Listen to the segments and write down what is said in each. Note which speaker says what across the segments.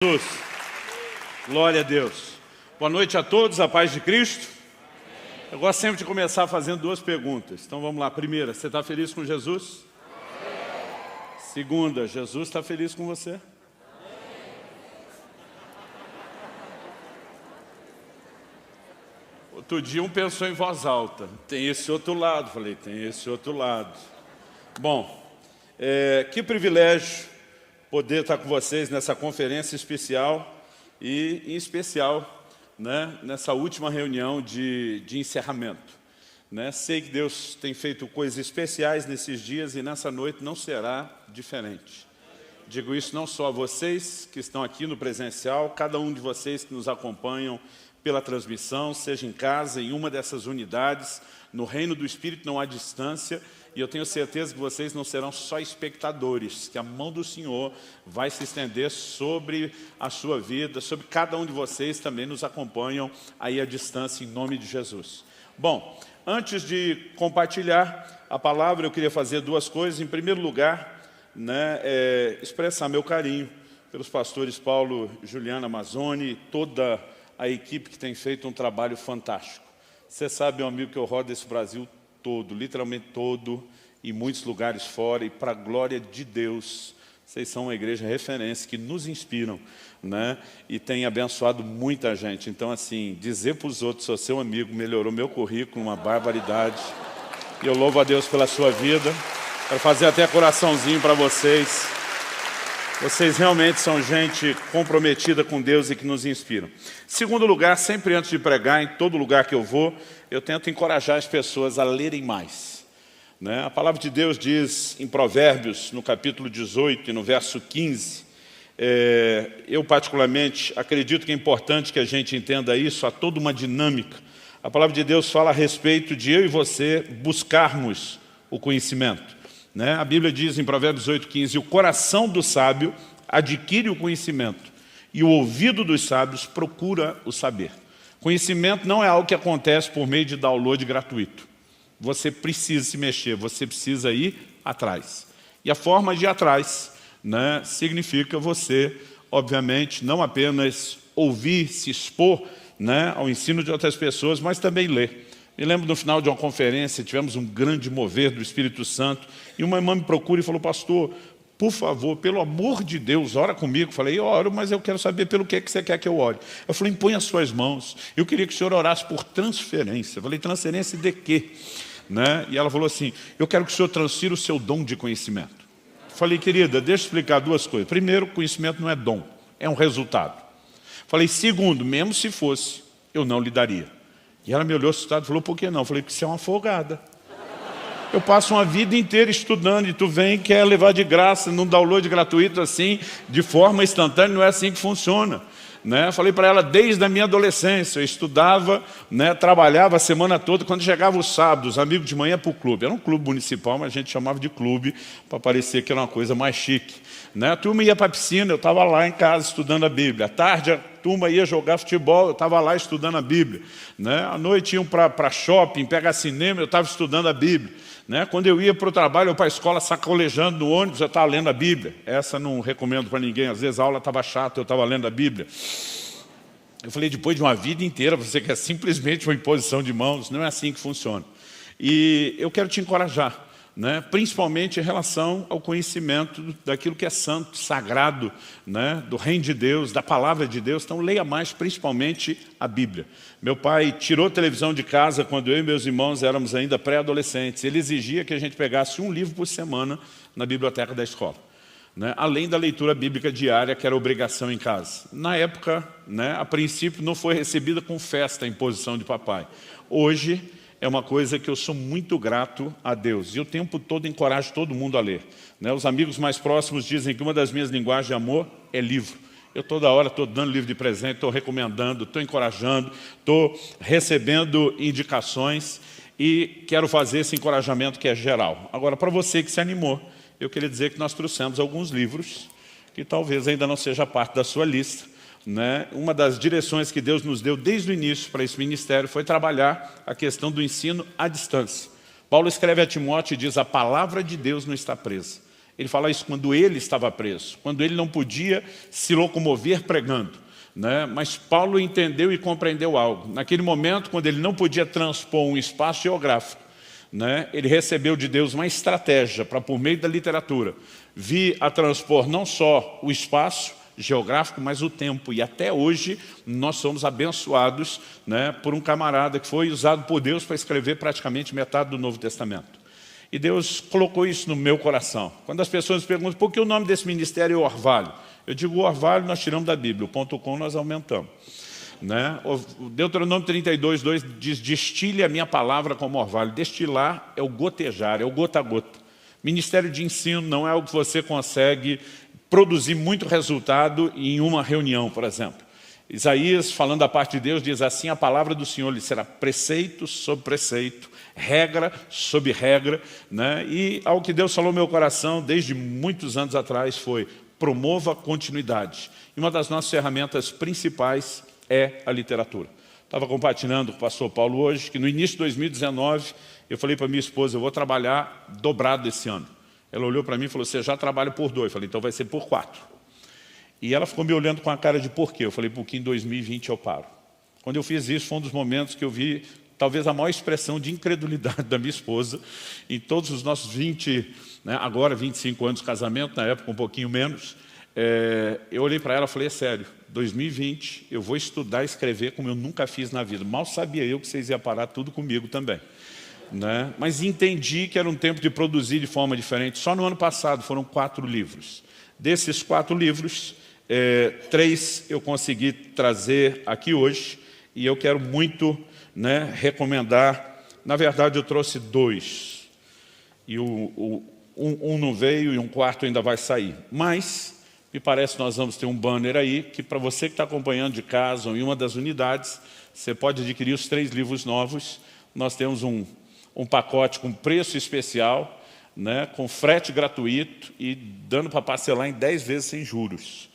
Speaker 1: Jesus. Glória a Deus. Boa noite a todos, a paz de Cristo. Eu gosto sempre de começar fazendo duas perguntas. Então vamos lá. Primeira, você está feliz com Jesus? Segunda, Jesus está feliz com você? Outro dia um pensou em voz alta. Tem esse outro lado. Falei, tem esse outro lado. Bom, que privilégio poder estar com vocês nessa conferência especial e, em especial, nessa última reunião de encerramento. Sei que Deus tem feito coisas especiais nesses dias e nessa noite não será diferente. Digo isso não só a vocês que estão aqui no presencial, cada um de vocês que nos acompanham pela transmissão, seja em casa, em uma dessas unidades. No reino do Espírito não há distância. E eu tenho certeza que vocês não serão só espectadores, que a mão do Senhor vai se estender sobre a sua vida, sobre cada um de vocês também nos acompanham aí à distância, em nome de Jesus. Bom, antes de compartilhar a palavra, eu queria fazer duas coisas. Em primeiro lugar, expressar meu carinho pelos pastores Paulo, Juliana Mazzoni, toda a equipe que tem feito um trabalho fantástico. Você sabe, meu amigo, que eu rodo esse Brasil todo, literalmente todo, em muitos lugares fora, e para a glória de Deus, vocês são uma igreja referência que nos inspiram, e tem abençoado muita gente. Então, assim, dizer para os outros, sou seu amigo, melhorou meu currículo, uma barbaridade, e eu louvo a Deus pela sua vida. Quero fazer até coraçãozinho para vocês. Vocês realmente são gente comprometida com Deus e que nos inspiram. Segundo lugar, sempre antes de pregar, em todo lugar que eu vou, eu tento encorajar as pessoas a lerem mais. A palavra de Deus diz em Provérbios, no capítulo 18 e no verso 15, eu particularmente acredito que é importante que a gente entenda isso, há toda uma dinâmica. A palavra de Deus fala a respeito de eu e você buscarmos o conhecimento. A Bíblia diz em Provérbios 18:15, o coração do sábio adquire o conhecimento e o ouvido dos sábios procura o saber. Conhecimento não é algo que acontece por meio de download gratuito. Você precisa se mexer, você precisa ir atrás. E a forma de ir atrás significa você, obviamente, não apenas ouvir, se expor ao ensino de outras pessoas, mas também ler. Me lembro no final de uma conferência, tivemos um grande mover do Espírito Santo, e uma irmã me procura e falou, pastor, por favor, pelo amor de Deus, ora comigo. Falei, eu oro, mas eu quero saber pelo que você quer que eu ore. Eu falei, impõe as suas mãos. Eu queria que o senhor orasse por transferência. Eu falei, transferência de quê? E ela falou assim, eu quero que o senhor transfira o seu dom de conhecimento. Eu falei, querida, deixa eu explicar duas coisas. Primeiro, conhecimento não é dom, é um resultado. Falei, segundo, mesmo se fosse, eu não lhe daria. E ela me olhou assustada e falou, por que não? Eu falei, porque você é uma folgada. Eu passo uma vida inteira estudando e tu vem e quer levar de graça, num download gratuito assim, de forma instantânea, não é assim que funciona. Falei para ela, desde a minha adolescência, eu estudava, trabalhava a semana toda, quando chegava o sábado, os amigos de manhã para o clube. Era um clube municipal, mas a gente chamava de clube, para parecer que era uma coisa mais chique. A turma ia para a piscina, eu estava lá em casa estudando a Bíblia. À tarde, a turma ia jogar futebol, eu estava lá estudando a Bíblia. À noite iam para shopping, pegar cinema, eu estava estudando a Bíblia. Quando eu ia para o trabalho ou para a escola sacolejando no ônibus, eu estava lendo a Bíblia. Essa não recomendo para ninguém, às vezes a aula estava chata, eu estava lendo a Bíblia. Eu falei, depois de uma vida inteira, você quer simplesmente uma imposição de mãos, não é assim que funciona. E eu quero te encorajar, principalmente em relação ao conhecimento daquilo que é santo, sagrado, do reino de Deus, da palavra de Deus. Então leia mais, principalmente a Bíblia. Meu pai tirou a televisão de casa quando eu e meus irmãos éramos ainda pré-adolescentes. Ele exigia que a gente pegasse um livro por semana na biblioteca da escola. Além da leitura bíblica diária, que era obrigação em casa. Na época, a princípio, não foi recebida com festa a imposição de papai. Hoje, é uma coisa que eu sou muito grato a Deus. E o tempo todo encorajo todo mundo a ler. Os amigos mais próximos dizem que uma das minhas linguagens de amor é livro. Eu toda hora estou dando livro de presente, estou recomendando, estou encorajando, estou recebendo indicações e quero fazer esse encorajamento que é geral. Agora, para você que se animou, eu queria dizer que nós trouxemos alguns livros que talvez ainda não seja parte da sua lista. Uma das direções que Deus nos deu desde o início para esse ministério foi trabalhar a questão do ensino à distância. Paulo escreve a Timóteo e diz, a palavra de Deus não está presa. Ele fala isso quando ele estava preso, quando ele não podia se locomover pregando, né? Mas Paulo entendeu e compreendeu algo. Naquele momento, quando ele não podia transpor um espaço geográfico, né, ele recebeu de Deus uma estratégia para, por meio da literatura, vir a transpor não só o espaço geográfico, mas o tempo. E até hoje nós somos abençoados, né, por um camarada que foi usado por Deus para escrever praticamente metade do Novo Testamento. E Deus colocou isso no meu coração. Quando as pessoas perguntam por que o nome desse ministério é Orvalho, eu digo: o Orvalho nós tiramos da Bíblia, o .com nós aumentamos, né? O Deuteronômio 32:2 diz: destile a minha palavra como orvalho. Destilar é o gotejar, é o gota a gota. Ministério de ensino não é algo que você consegue produzir muito resultado em uma reunião, por exemplo. Isaías, falando da parte de Deus, diz assim: a palavra do Senhor lhe será preceito sobre preceito, regra sobre regra, né? E algo que Deus falou no meu coração desde muitos anos atrás foi: promova a continuidade. E uma das nossas ferramentas principais é a literatura. Estava compartilhando com o pastor Paulo hoje que no início de 2019 eu falei para minha esposa: eu vou trabalhar dobrado esse ano. Ela olhou para mim e falou: você já trabalha por 2. Eu falei: então vai ser por 4. E ela ficou me olhando com a cara de por quê? Eu falei: porque em 2020 eu paro. Quando eu fiz isso, foi um dos momentos que eu vi talvez a maior expressão de incredulidade da minha esposa em todos os nossos 20, né, agora 25 anos de casamento, na época um pouquinho menos. Eu olhei para ela e falei: é sério, 2020 eu vou estudar e escrever como eu nunca fiz na vida. Mal sabia eu que vocês iam parar tudo comigo também, né? Mas entendi que era um tempo de produzir de forma diferente. Só no ano passado foram 4 livros. Desses 4 livros, 3 eu consegui trazer aqui hoje, e eu quero muito, né, recomendar. Na verdade eu trouxe 2, e um não veio e um quarto ainda vai sair. Mas me parece que nós vamos ter um banner aí, que para você que está acompanhando de casa ou em uma das unidades, você pode adquirir os 3 livros novos. Nós temos um pacote com preço especial, né, com frete gratuito e dando para parcelar em 10 vezes sem juros.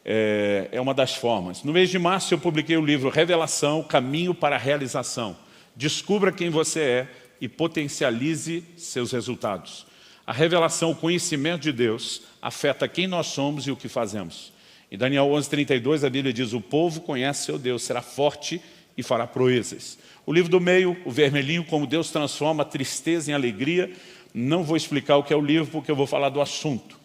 Speaker 1: É uma das formas. No mês de março eu publiquei o livro Revelação, Caminho para a Realização. Descubra quem você é e potencialize seus resultados. A revelação, o conhecimento de Deus, afeta quem nós somos e o que fazemos. Em Daniel 11:32 a Bíblia diz: o povo conhece seu Deus, será forte e fará proezas. O livro do meio, o vermelhinho, como Deus transforma a tristeza em alegria. Não vou explicar o que é o livro, porque eu vou falar do assunto.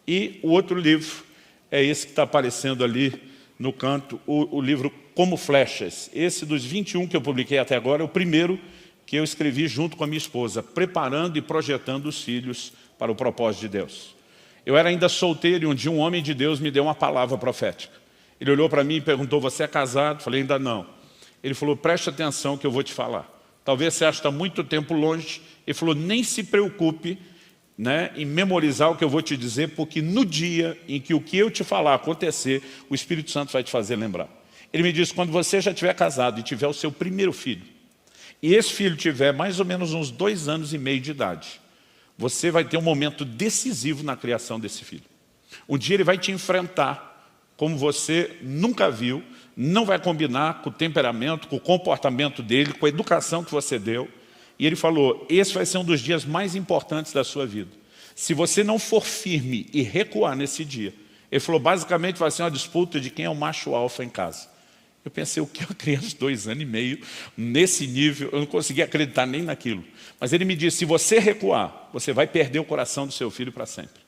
Speaker 1: E o outro livro é esse que está aparecendo ali no canto, o livro Como Flechas. Esse dos 21 que eu publiquei até agora é o primeiro que eu escrevi junto com a minha esposa, preparando e projetando os filhos para o propósito de Deus. Eu era ainda solteiro e um dia um homem de Deus me deu uma palavra profética. Ele olhou para mim e perguntou: você é casado? Falei: ainda não. Ele falou: preste atenção que eu vou te falar. Talvez você ache que está muito tempo longe. Ele falou: nem se preocupe, né, em memorizar o que eu vou te dizer, porque no dia em que o que eu te falar acontecer, o Espírito Santo vai te fazer lembrar. Ele me disse: quando você já estiver casado e tiver o seu primeiro filho, e esse filho tiver mais ou menos uns 2 anos e meio de idade, você vai ter um momento decisivo na criação desse filho. Um dia ele vai te enfrentar como você nunca viu, não vai combinar com o temperamento, com o comportamento dele, com a educação que você deu. E ele falou: esse vai ser um dos dias mais importantes da sua vida. Se você não for firme e recuar nesse dia, ele falou, basicamente vai ser uma disputa de quem é o macho alfa em casa. Eu pensei: o que uma criança de 2 anos e meio, nesse nível, eu não conseguia acreditar nem naquilo. Mas ele me disse: se você recuar, você vai perder o coração do seu filho para sempre.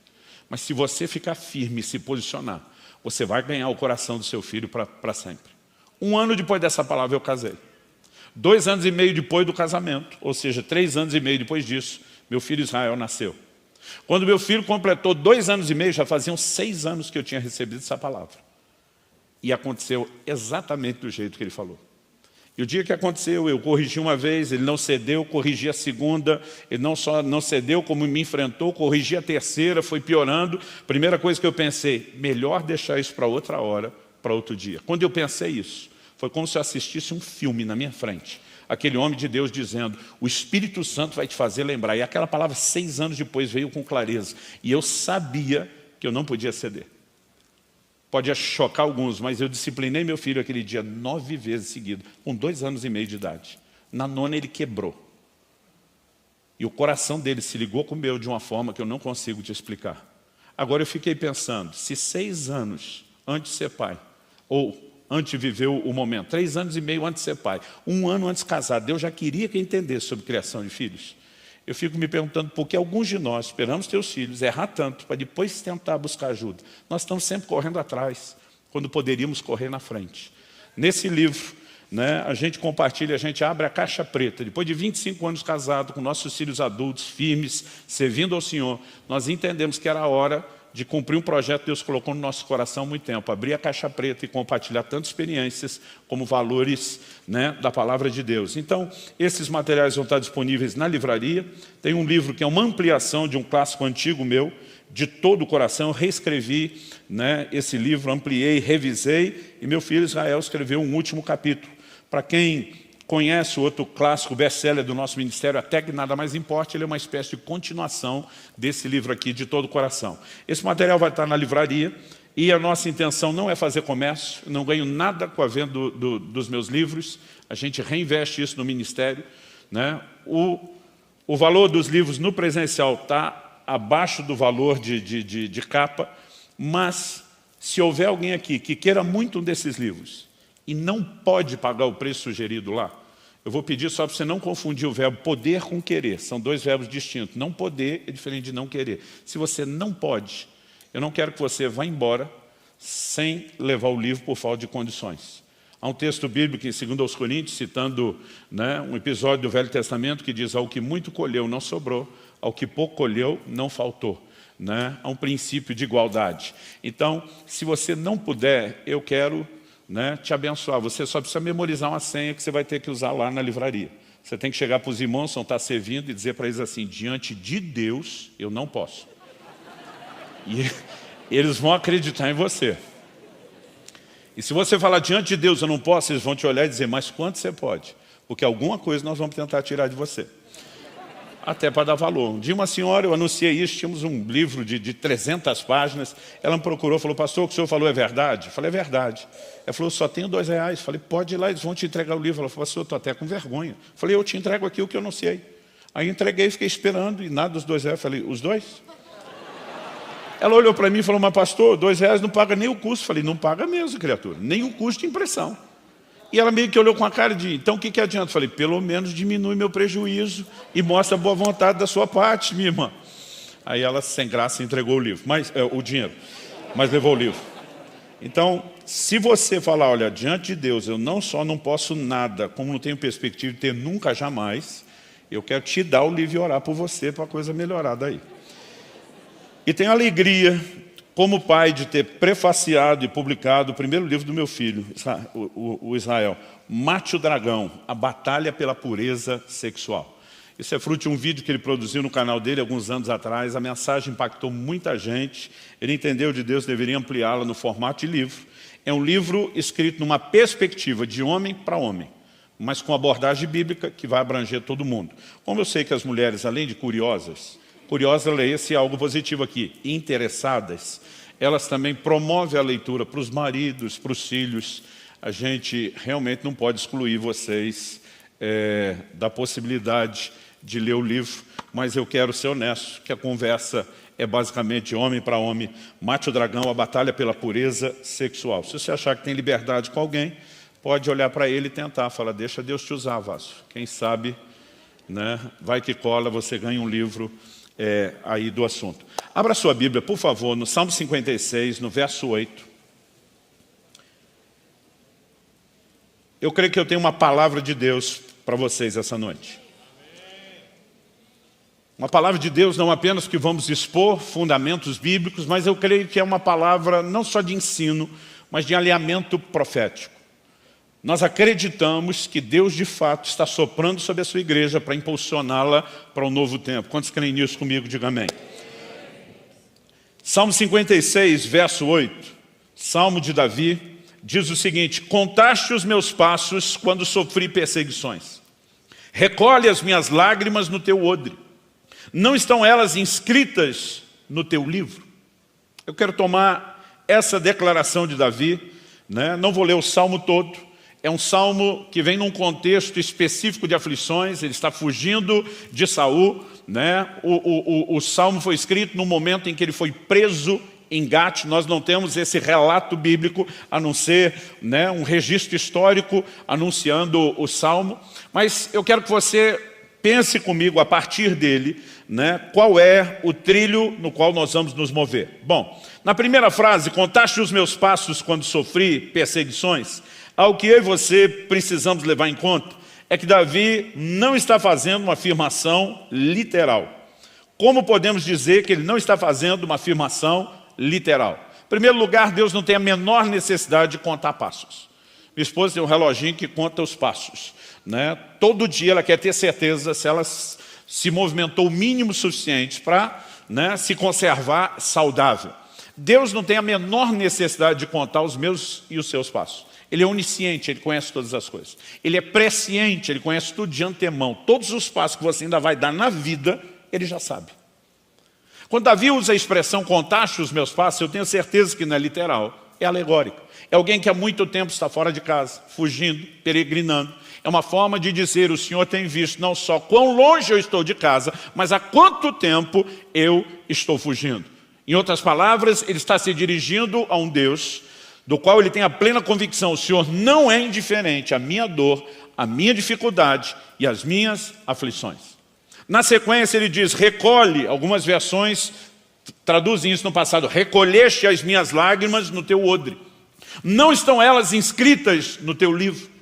Speaker 1: Mas se você ficar firme e se posicionar, você vai ganhar o coração do seu filho para sempre. 1 ano depois dessa palavra eu casei. 2 anos e meio depois do casamento, ou seja, 3 anos e meio depois disso, meu filho Israel nasceu. Quando meu filho completou 2 anos e meio, já faziam 6 anos que eu tinha recebido essa palavra. E aconteceu exatamente do jeito que ele falou. E o dia que aconteceu, eu corrigi uma vez, ele não cedeu, corrigi a segunda, ele não só não cedeu, como me enfrentou, corrigi a terceira, foi piorando. Primeira coisa que eu pensei: melhor deixar isso para outra hora, para outro dia. Quando eu pensei isso, foi como se eu assistisse um filme na minha frente. Aquele homem de Deus dizendo: o Espírito Santo vai te fazer lembrar. E aquela palavra 6 anos depois veio com clareza. E eu sabia que eu não podia ceder. Pode chocar alguns, mas eu disciplinei meu filho aquele dia 9 vezes seguidas, com 2 anos e meio de idade. Na 9ª ele quebrou. E o coração dele se ligou com o meu de uma forma que eu não consigo te explicar. Agora eu fiquei pensando, se 6 anos antes de ser pai, ou antes de viver o momento, 3 anos e meio antes de ser pai, 1 ano antes de casar, Deus já queria que eu entendesse sobre criação de filhos. Eu fico me perguntando por que alguns de nós esperamos ter os filhos, errar tanto, para depois tentar buscar ajuda. Nós estamos sempre correndo atrás, quando poderíamos correr na frente. Nesse livro, né, a gente compartilha, a gente abre a caixa preta. Depois de 25 anos casados, com nossos filhos adultos, firmes, servindo ao Senhor, nós entendemos que era a hora de cumprir um projeto que Deus colocou no nosso coração há muito tempo. Abrir a caixa preta e compartilhar tanto experiências como valores, né, da palavra de Deus. Então, esses materiais vão estar disponíveis na livraria. Tem um livro que é uma ampliação de um clássico antigo meu, De Todo o Coração. Eu reescrevi, né, esse livro, ampliei, revisei, e meu filho Israel escreveu um último capítulo. Para quem conhece o outro clássico best-seller do nosso ministério, Até que Nada Mais Importe, ele é uma espécie de continuação desse livro aqui, De Todo o Coração. Esse material vai estar na livraria, e a nossa intenção não é fazer comércio, não ganho nada com a venda dos meus livros, a gente reinveste isso no ministério, né? O valor dos livros no presencial está abaixo do valor de capa, mas se houver alguém aqui que queira muito um desses livros e não pode pagar o preço sugerido lá, eu vou pedir só para você não confundir o verbo poder com querer. São 2 verbos distintos. Não poder é diferente de não querer. Se você não pode, eu não quero que você vá embora sem levar o livro por falta de condições. Há um texto bíblico em 2 Coríntios, citando, né, um episódio do Velho Testamento que diz: ao que muito colheu não sobrou, ao que pouco colheu não faltou. Né? Há um princípio de igualdade. Então, se você não puder, eu quero, né, te abençoar. Você só precisa memorizar uma senha que você vai ter que usar lá na livraria. Você tem que chegar para os irmãos que vão estar servindo e dizer para eles assim: diante de Deus, eu não posso. E eles vão acreditar em você. E se você falar diante de Deus, eu não posso, eles vão te olhar e dizer: mas quanto você pode? Porque alguma coisa nós vamos tentar tirar de você. Até para dar valor. Um dia uma senhora, eu anunciei isso, tínhamos um livro de 300 páginas, ela me procurou, falou: pastor, o que o senhor falou é verdade? Eu falei: é verdade. Ela falou: só tenho R$2. Eu falei: pode ir lá, eles vão te entregar o livro. Ela falou: pastor, eu estou até com vergonha. Eu falei: eu te entrego aqui o que eu anunciei. Aí entreguei, fiquei esperando, e nada dos R$2. Eu falei: os 2? Ela olhou para mim e falou: mas pastor, R$2 não paga nem o custo. Eu falei: não paga mesmo, criatura, nem o custo de impressão. E ela meio que olhou com a cara de: então o que adianta? Eu falei: pelo menos diminui meu prejuízo e mostra a boa vontade da sua parte, minha irmã. Aí ela, sem graça, entregou o livro, o dinheiro, mas levou o livro. Então, se você falar: olha, diante de Deus, eu não só não posso nada, como não tenho perspectiva de ter nunca, jamais, eu quero te dar o livro e orar por você para a coisa melhorar daí. E tenho alegria, como pai, de ter prefaciado e publicado o primeiro livro do meu filho, o Israel, Mate o Dragão, a batalha pela pureza sexual. Isso é fruto de um vídeo que ele produziu no canal dele alguns anos atrás. A mensagem impactou muita gente. Ele entendeu de Deus, deveria ampliá-la no formato de livro. É um livro escrito numa perspectiva de homem para homem, mas com abordagem bíblica que vai abranger todo mundo. Como eu sei que as mulheres, além de curiosas, leia-se algo positivo aqui, interessadas, elas também promovem a leitura para os maridos, para os filhos. A gente realmente não pode excluir vocês da possibilidade de ler o livro, mas eu quero ser honesto, que a conversa é basicamente de homem para homem. Mate o Dragão, a batalha pela pureza sexual. Se você achar que tem liberdade com alguém, pode olhar para ele e tentar, falar: deixa Deus te usar, vaso. Quem sabe, né, vai que cola, você ganha um livro aí do assunto. Abra sua Bíblia, por favor, no Salmo 56, no verso 8. Eu creio que eu tenho uma palavra de Deus para vocês essa noite. Uma palavra de Deus não apenas que vamos expor fundamentos bíblicos, mas eu creio que é uma palavra não só de ensino, mas de alinhamento profético. Nós acreditamos que Deus, de fato, está soprando sobre a sua igreja para impulsioná-la para um novo tempo. Quantos creem nisso comigo? Diga amém. Salmo 56, verso 8. Salmo de Davi, diz o seguinte: contaste os meus passos quando sofri perseguições. Recolhe as minhas lágrimas no teu odre. Não estão elas inscritas no teu livro? Eu quero tomar essa declaração de Davi, né? Não vou ler o salmo todo. É um salmo que vem num contexto específico de aflições, ele está fugindo de Saul, né? O salmo foi escrito no momento em que ele foi preso em Gate. Nós não temos esse relato bíblico, a não ser, né, um registro histórico anunciando o salmo. Mas eu quero que você pense comigo a partir dele, né, qual é o trilho no qual nós vamos nos mover. Bom, na primeira frase, contaste os meus passos quando sofri perseguições. Algo que eu e você precisamos levar em conta é que Davi não está fazendo uma afirmação literal. Como podemos dizer que ele não está fazendo uma afirmação literal? Em primeiro lugar, Deus não tem a menor necessidade de contar passos. Minha esposa tem um reloginho que conta os passos, né? Todo dia ela quer ter certeza se ela se movimentou o mínimo suficiente para, né, se conservar saudável. Deus não tem a menor necessidade de contar os meus e os seus passos. Ele é onisciente, ele conhece todas as coisas. Ele é presciente, ele conhece tudo de antemão. Todos os passos que você ainda vai dar na vida, ele já sabe. Quando Davi usa a expressão contaste os meus passos, eu tenho certeza que não é literal, é alegórico. É alguém que há muito tempo está fora de casa, fugindo, peregrinando. É uma forma de dizer, o Senhor tem visto não só quão longe eu estou de casa, mas há quanto tempo eu estou fugindo. Em outras palavras, ele está se dirigindo a um Deus do qual ele tem a plena convicção, o Senhor não é indiferente à minha dor, à minha dificuldade e às minhas aflições. Na sequência ele diz, recolhe, algumas versões traduzem isso no passado, recolheste as minhas lágrimas no teu odre. Não estão elas inscritas no teu livro?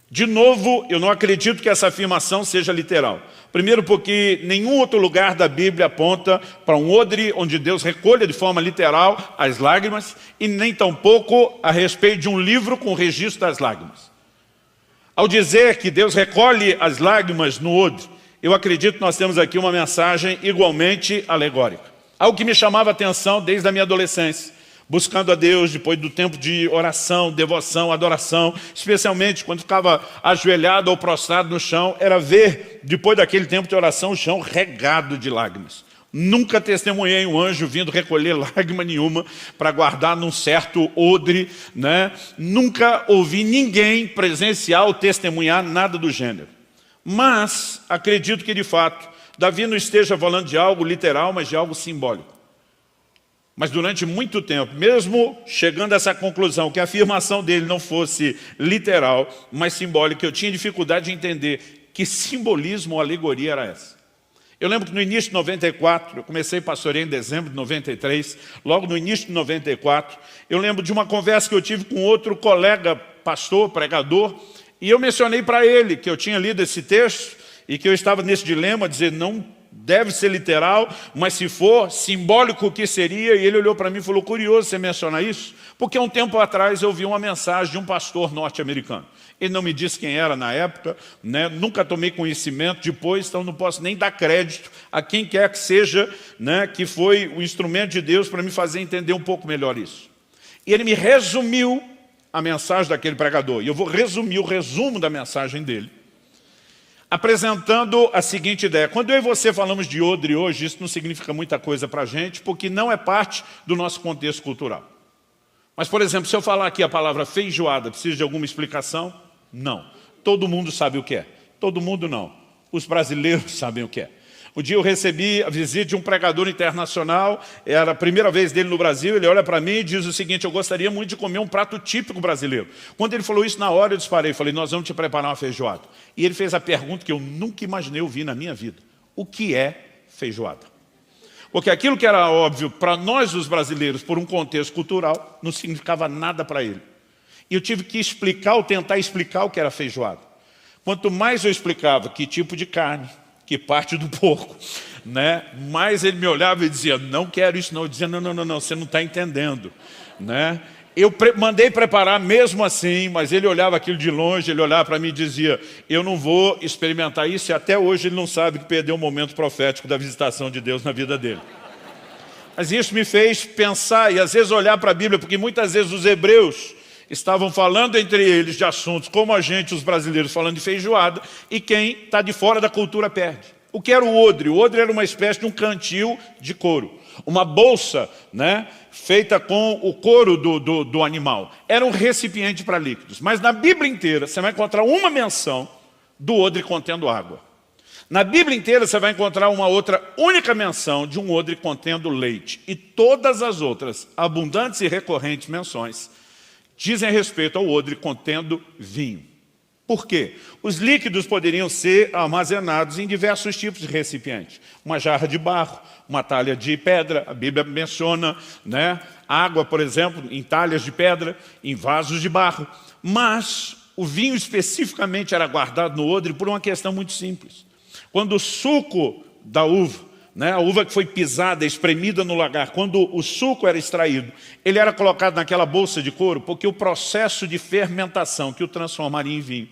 Speaker 1: De novo, eu não acredito que essa afirmação seja literal. Primeiro porque nenhum outro lugar da Bíblia aponta para um odre onde Deus recolha de forma literal as lágrimas e nem tampouco a respeito de um livro com registro das lágrimas. Ao dizer que Deus recolhe as lágrimas no odre, eu acredito que nós temos aqui uma mensagem igualmente alegórica. Algo que me chamava a atenção desde a minha adolescência, buscando a Deus depois do tempo de oração, devoção, adoração, especialmente quando ficava ajoelhado ou prostrado no chão, era ver, depois daquele tempo de oração, o chão regado de lágrimas. Nunca testemunhei um anjo vindo recolher lágrima nenhuma para guardar num certo odre, né? Nunca ouvi ninguém presenciar ou testemunhar nada do gênero. Mas acredito que, de fato, Davi não esteja falando de algo literal, mas de algo simbólico. Mas durante muito tempo, mesmo chegando a essa conclusão, que a afirmação dele não fosse literal, mas simbólica, eu tinha dificuldade de entender que simbolismo ou alegoria era essa. Eu lembro que no início de 94, eu comecei a pastorear em dezembro de 93, logo no início de 94, eu lembro de uma conversa que eu tive com outro colega pastor, pregador, e eu mencionei para ele que eu tinha lido esse texto e que eu estava nesse dilema, dizer, não deve ser literal, mas se for, simbólico o que seria? E ele olhou para mim e falou, curioso você mencionar isso, porque há um tempo atrás eu vi uma mensagem de um pastor norte-americano. Ele não me disse quem era na época, né? Nunca tomei conhecimento depois, então não posso nem dar crédito a quem quer que seja, né, que foi o instrumento de Deus para me fazer entender um pouco melhor isso. E ele me resumiu a mensagem daquele pregador, e eu vou resumir o resumo da mensagem dele, apresentando a seguinte ideia. Quando eu e você falamos de odre hoje, isso não significa muita coisa para a gente, porque não é parte do nosso contexto cultural. Mas, por exemplo, se eu falar aqui a palavra feijoada, precisa de alguma explicação? Não. Todo mundo sabe o que é. Todo mundo não. Os brasileiros sabem o que é. Um dia eu recebi a visita de um pregador internacional, era a primeira vez dele no Brasil, ele olha para mim e diz o seguinte, eu gostaria muito de comer um prato típico brasileiro. Quando ele falou isso na hora eu disparei, falei, nós vamos te preparar uma feijoada. E ele fez a pergunta que eu nunca imaginei ouvir na minha vida. O que é feijoada? Porque aquilo que era óbvio para nós os brasileiros, por um contexto cultural, não significava nada para ele. E eu tive que explicar ou tentar explicar o que era feijoada. Quanto mais eu explicava que tipo de carne, que parte do porco, né? Mas ele me olhava e dizia, não quero isso não. Eu dizia, não, você não está entendendo, né? Eu mandei preparar mesmo assim, mas ele olhava aquilo de longe, ele olhava para mim e dizia, eu não vou experimentar isso, e até hoje ele não sabe que perdeu o momento profético da visitação de Deus na vida dele. Mas isso me fez pensar e às vezes olhar para a Bíblia, porque muitas vezes os hebreus estavam falando entre eles de assuntos como a gente, os brasileiros, falando de feijoada, e quem está de fora da cultura perde. O que era o odre? O odre era uma espécie de um cantil de couro. Uma bolsa, né, feita com o couro do animal. Era um recipiente para líquidos. Mas na Bíblia inteira você vai encontrar uma menção do odre contendo água. Na Bíblia inteira você vai encontrar uma outra única menção de um odre contendo leite. E todas as outras abundantes e recorrentes menções dizem respeito ao odre contendo vinho. Por quê? Os líquidos poderiam ser armazenados em diversos tipos de recipientes. Uma jarra de barro, uma talha de pedra, a Bíblia menciona, né, água, por exemplo, em talhas de pedra, em vasos de barro. Mas o vinho especificamente era guardado no odre por uma questão muito simples. Quando o suco da uva, né, a uva que foi pisada, espremida no lagar, quando o suco era extraído, ele era colocado naquela bolsa de couro, porque o processo de fermentação que o transformaria em vinho,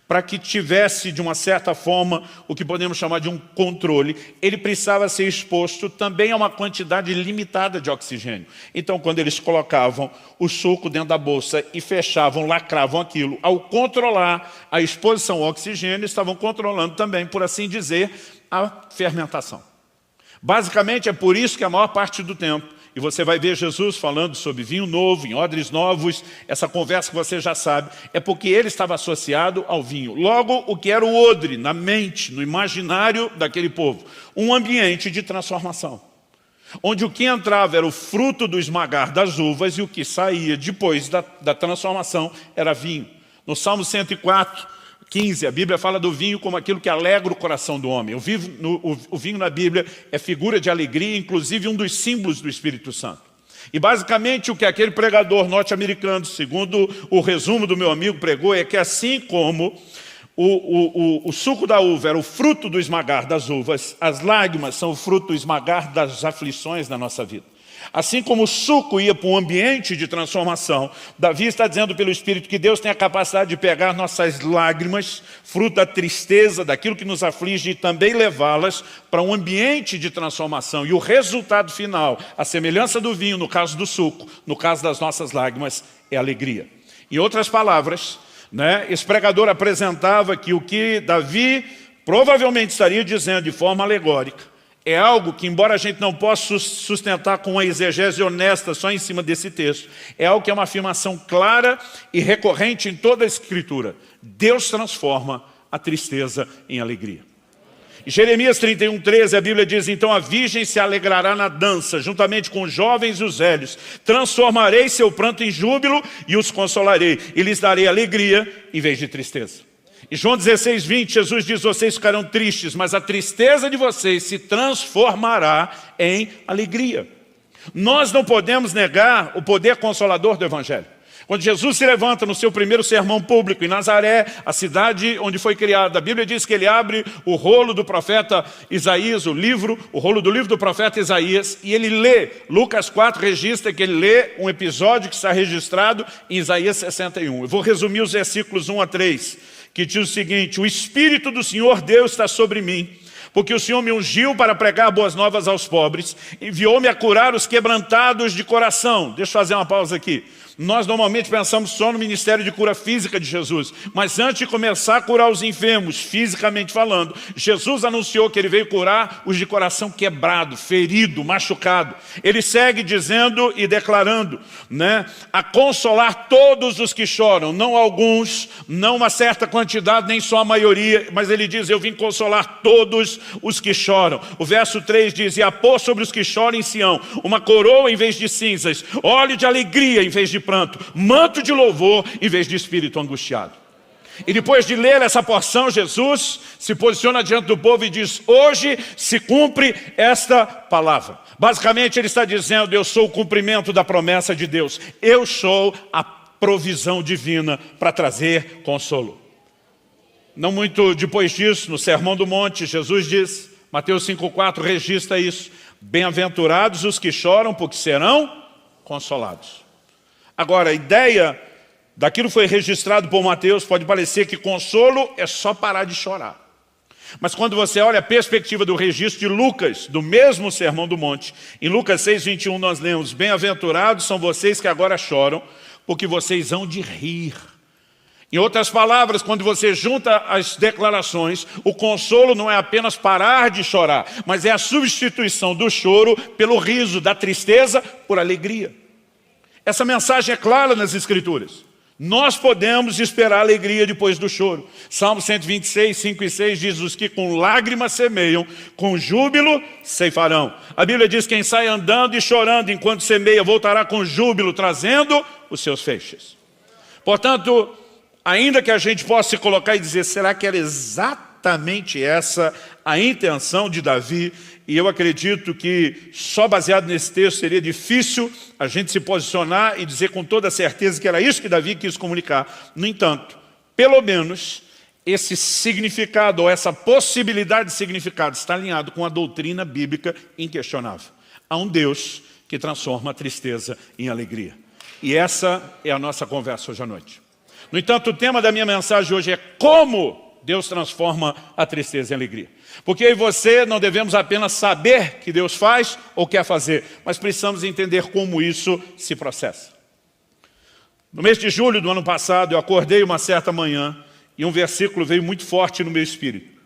Speaker 1: para que tivesse, de uma certa forma, o que podemos chamar de um controle, ele precisava ser exposto também a uma quantidade limitada de oxigênio. Então, quando eles colocavam o suco dentro da bolsa e fechavam, lacravam aquilo, ao controlar a exposição ao oxigênio, estavam controlando também, por assim dizer, a fermentação. Basicamente, é por isso que a maior parte do tempo, e você vai ver Jesus falando sobre vinho novo, em odres novos, essa conversa que você já sabe, é porque ele estava associado ao vinho. Logo, o que era o odre na mente, no imaginário daquele povo? Um ambiente de transformação, onde o que entrava era o fruto do esmagar das uvas e o que saía depois da transformação era vinho. No Salmo 104, 15, a Bíblia fala do vinho como aquilo que alegra o coração do homem. O vinho na Bíblia é figura de alegria, inclusive um dos símbolos do Espírito Santo. E basicamente o que aquele pregador norte-americano, segundo o resumo do meu amigo, pregou, é que assim como o suco da uva era o fruto do esmagar das uvas, as lágrimas são o fruto do esmagar das aflições da nossa vida. Assim como o suco ia para um ambiente de transformação, Davi está dizendo pelo Espírito que Deus tem a capacidade de pegar nossas lágrimas, fruto da tristeza, daquilo que nos aflige, e também levá-las para um ambiente de transformação. E o resultado final, a semelhança do vinho, no caso do suco, no caso das nossas lágrimas, é alegria. Em outras palavras, né, esse pregador apresentava que o que Davi provavelmente estaria dizendo de forma alegórica, é algo que, embora a gente não possa sustentar com uma exegese honesta só em cima desse texto, é algo que é uma afirmação clara e recorrente em toda a Escritura. Deus transforma a tristeza em alegria. Em Jeremias 31:13, a Bíblia diz, então a virgem se alegrará na dança, juntamente com os jovens e os velhos. Transformarei seu pranto em júbilo e os consolarei, e lhes darei alegria em vez de tristeza. Em João 16:20, Jesus diz, vocês ficarão tristes, mas a tristeza de vocês se transformará em alegria. Nós não podemos negar o poder consolador do Evangelho. Quando Jesus se levanta no seu primeiro sermão público em Nazaré, a cidade onde foi criada, a Bíblia diz que ele abre o rolo do profeta Isaías, o rolo do livro do profeta Isaías, e ele lê, Lucas 4 registra que ele lê um episódio que está registrado em Isaías 61. Eu vou resumir os versículos 1 a 3, que diz o seguinte, o Espírito do Senhor Deus está sobre mim, porque o Senhor me ungiu para pregar boas novas aos pobres, enviou-me a curar os quebrantados de coração. Deixa eu fazer uma pausa aqui. Nós normalmente pensamos só no ministério de cura física de Jesus, mas antes de começar a curar os enfermos, fisicamente falando, Jesus anunciou que ele veio curar os de coração quebrado, ferido, machucado. Ele segue dizendo e declarando, né, a consolar todos os que choram, não alguns, não uma certa quantidade, nem só a maioria, mas ele diz, eu vim consolar todos os que choram. O verso 3 diz, e a pôr sobre os que choram em Sião, uma coroa em vez de cinzas, óleo de alegria em vez de pranto, manto de louvor em vez de espírito angustiado. E depois de ler essa porção, Jesus se posiciona diante do povo e diz, hoje se cumpre esta palavra. Basicamente ele está dizendo, eu sou o cumprimento da promessa de Deus. Eu sou a provisão divina para trazer consolo. Não muito depois disso, no Sermão do Monte, Jesus diz, Mateus 5,4 registra isso, bem-aventurados os que choram, porque serão consolados. Agora, a ideia daquilo que foi registrado por Mateus pode parecer que consolo é só parar de chorar. Mas quando você olha a perspectiva do registro de Lucas, do mesmo Sermão do Monte, em Lucas 6:21 nós lemos, bem-aventurados são vocês que agora choram, porque vocês hão de rir. Em outras palavras, quando você junta as declarações, o consolo não é apenas parar de chorar, mas é a substituição do choro pelo riso, da tristeza por alegria. Essa mensagem é clara nas Escrituras. Nós podemos esperar alegria depois do choro. Salmo 126, 5 e 6 diz: os que com lágrimas semeiam, com júbilo ceifarão. A Bíblia diz: quem sai andando e chorando enquanto semeia, voltará com júbilo, trazendo os seus feixes. Portanto, ainda que a gente possa se colocar e dizer, será que era exatamente essa a intenção de Davi? E eu acredito que só baseado nesse texto seria difícil a gente se posicionar e dizer com toda certeza que era isso que Davi quis comunicar. No entanto, pelo menos esse significado ou essa possibilidade de significado está alinhado com a doutrina bíblica inquestionável. Há um Deus que transforma a tristeza em alegria. E essa é a nossa conversa hoje à noite. No entanto, o tema da minha mensagem hoje é como Deus transforma a tristeza em alegria. Porque eu e você não devemos apenas saber que Deus faz ou quer fazer, mas precisamos entender como isso se processa. No mês de julho do ano passado, eu acordei uma certa manhã e um versículo veio muito forte no meu espírito.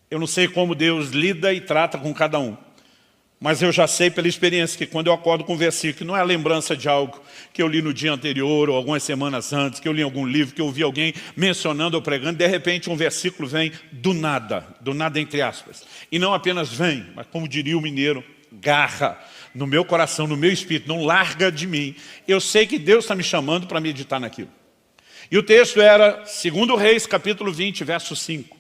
Speaker 1: Eu não sei como Deus lida e trata com cada um, mas eu já sei pela experiência que quando eu acordo com um versículo, não é a lembrança de algo que eu li no dia anterior ou algumas semanas antes, que eu li em algum livro, que eu ouvi alguém mencionando ou pregando, de repente um versículo vem do nada entre aspas. E não apenas vem, mas como diria o mineiro, garra no meu coração, no meu espírito, não larga de mim. Eu sei que Deus está me chamando para meditar naquilo. E o texto era 2 Reis, capítulo 20, verso 5.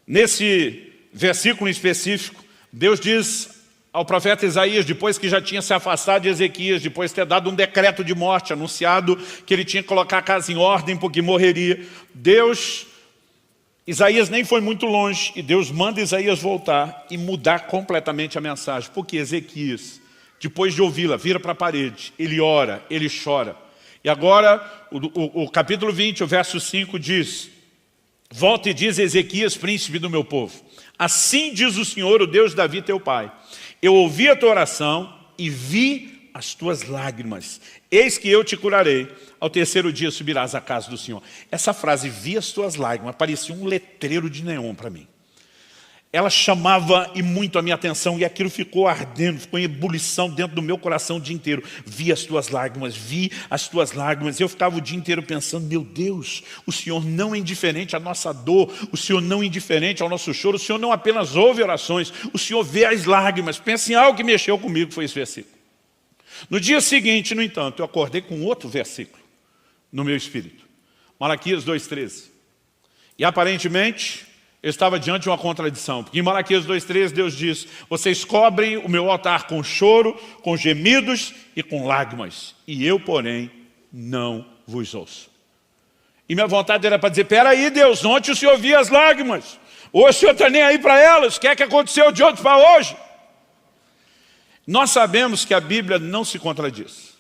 Speaker 1: Nesse versículo em específico, Deus diz ao profeta Isaías, depois que já tinha se afastado de Ezequias, depois de ter dado um decreto de morte, anunciado que ele tinha que colocar a casa em ordem porque morreria, Isaías nem foi muito longe, e Deus manda Isaías voltar e mudar completamente a mensagem, porque Ezequias, depois de ouvi-la, vira para a parede, ele ora, ele chora. E agora, o capítulo 20, o verso 5 diz: volta e diz Ezequias, príncipe do meu povo, assim diz o Senhor, o Deus de Davi teu pai, eu ouvi a tua oração e vi as tuas lágrimas. Eis que eu te curarei. Ao terceiro dia subirás à casa do Senhor. Essa frase, vi as tuas lágrimas, parecia um letreiro de neon para mim. Ela chamava e muito a minha atenção e aquilo ficou ardendo, ficou em ebulição dentro do meu coração o dia inteiro. Vi as tuas lágrimas, vi as tuas lágrimas. Eu ficava o dia inteiro pensando, meu Deus, o Senhor não é indiferente à nossa dor, o Senhor não é indiferente ao nosso choro, o Senhor não apenas ouve orações, o Senhor vê as lágrimas. Pensa em algo que mexeu comigo, foi esse versículo. No dia seguinte, no entanto, eu acordei com outro versículo no meu espírito. Malaquias 2,13. E aparentemente eu estava diante de uma contradição, porque em Malaquias 2,13 Deus diz, vocês cobrem o meu altar com choro, com gemidos e com lágrimas, e eu, porém, não vos ouço. E minha vontade era para dizer, peraí Deus, ontem o Senhor via as lágrimas, hoje o Senhor está nem aí para elas, o que é que aconteceu de ontem para hoje? Nós sabemos que a Bíblia não se contradiz.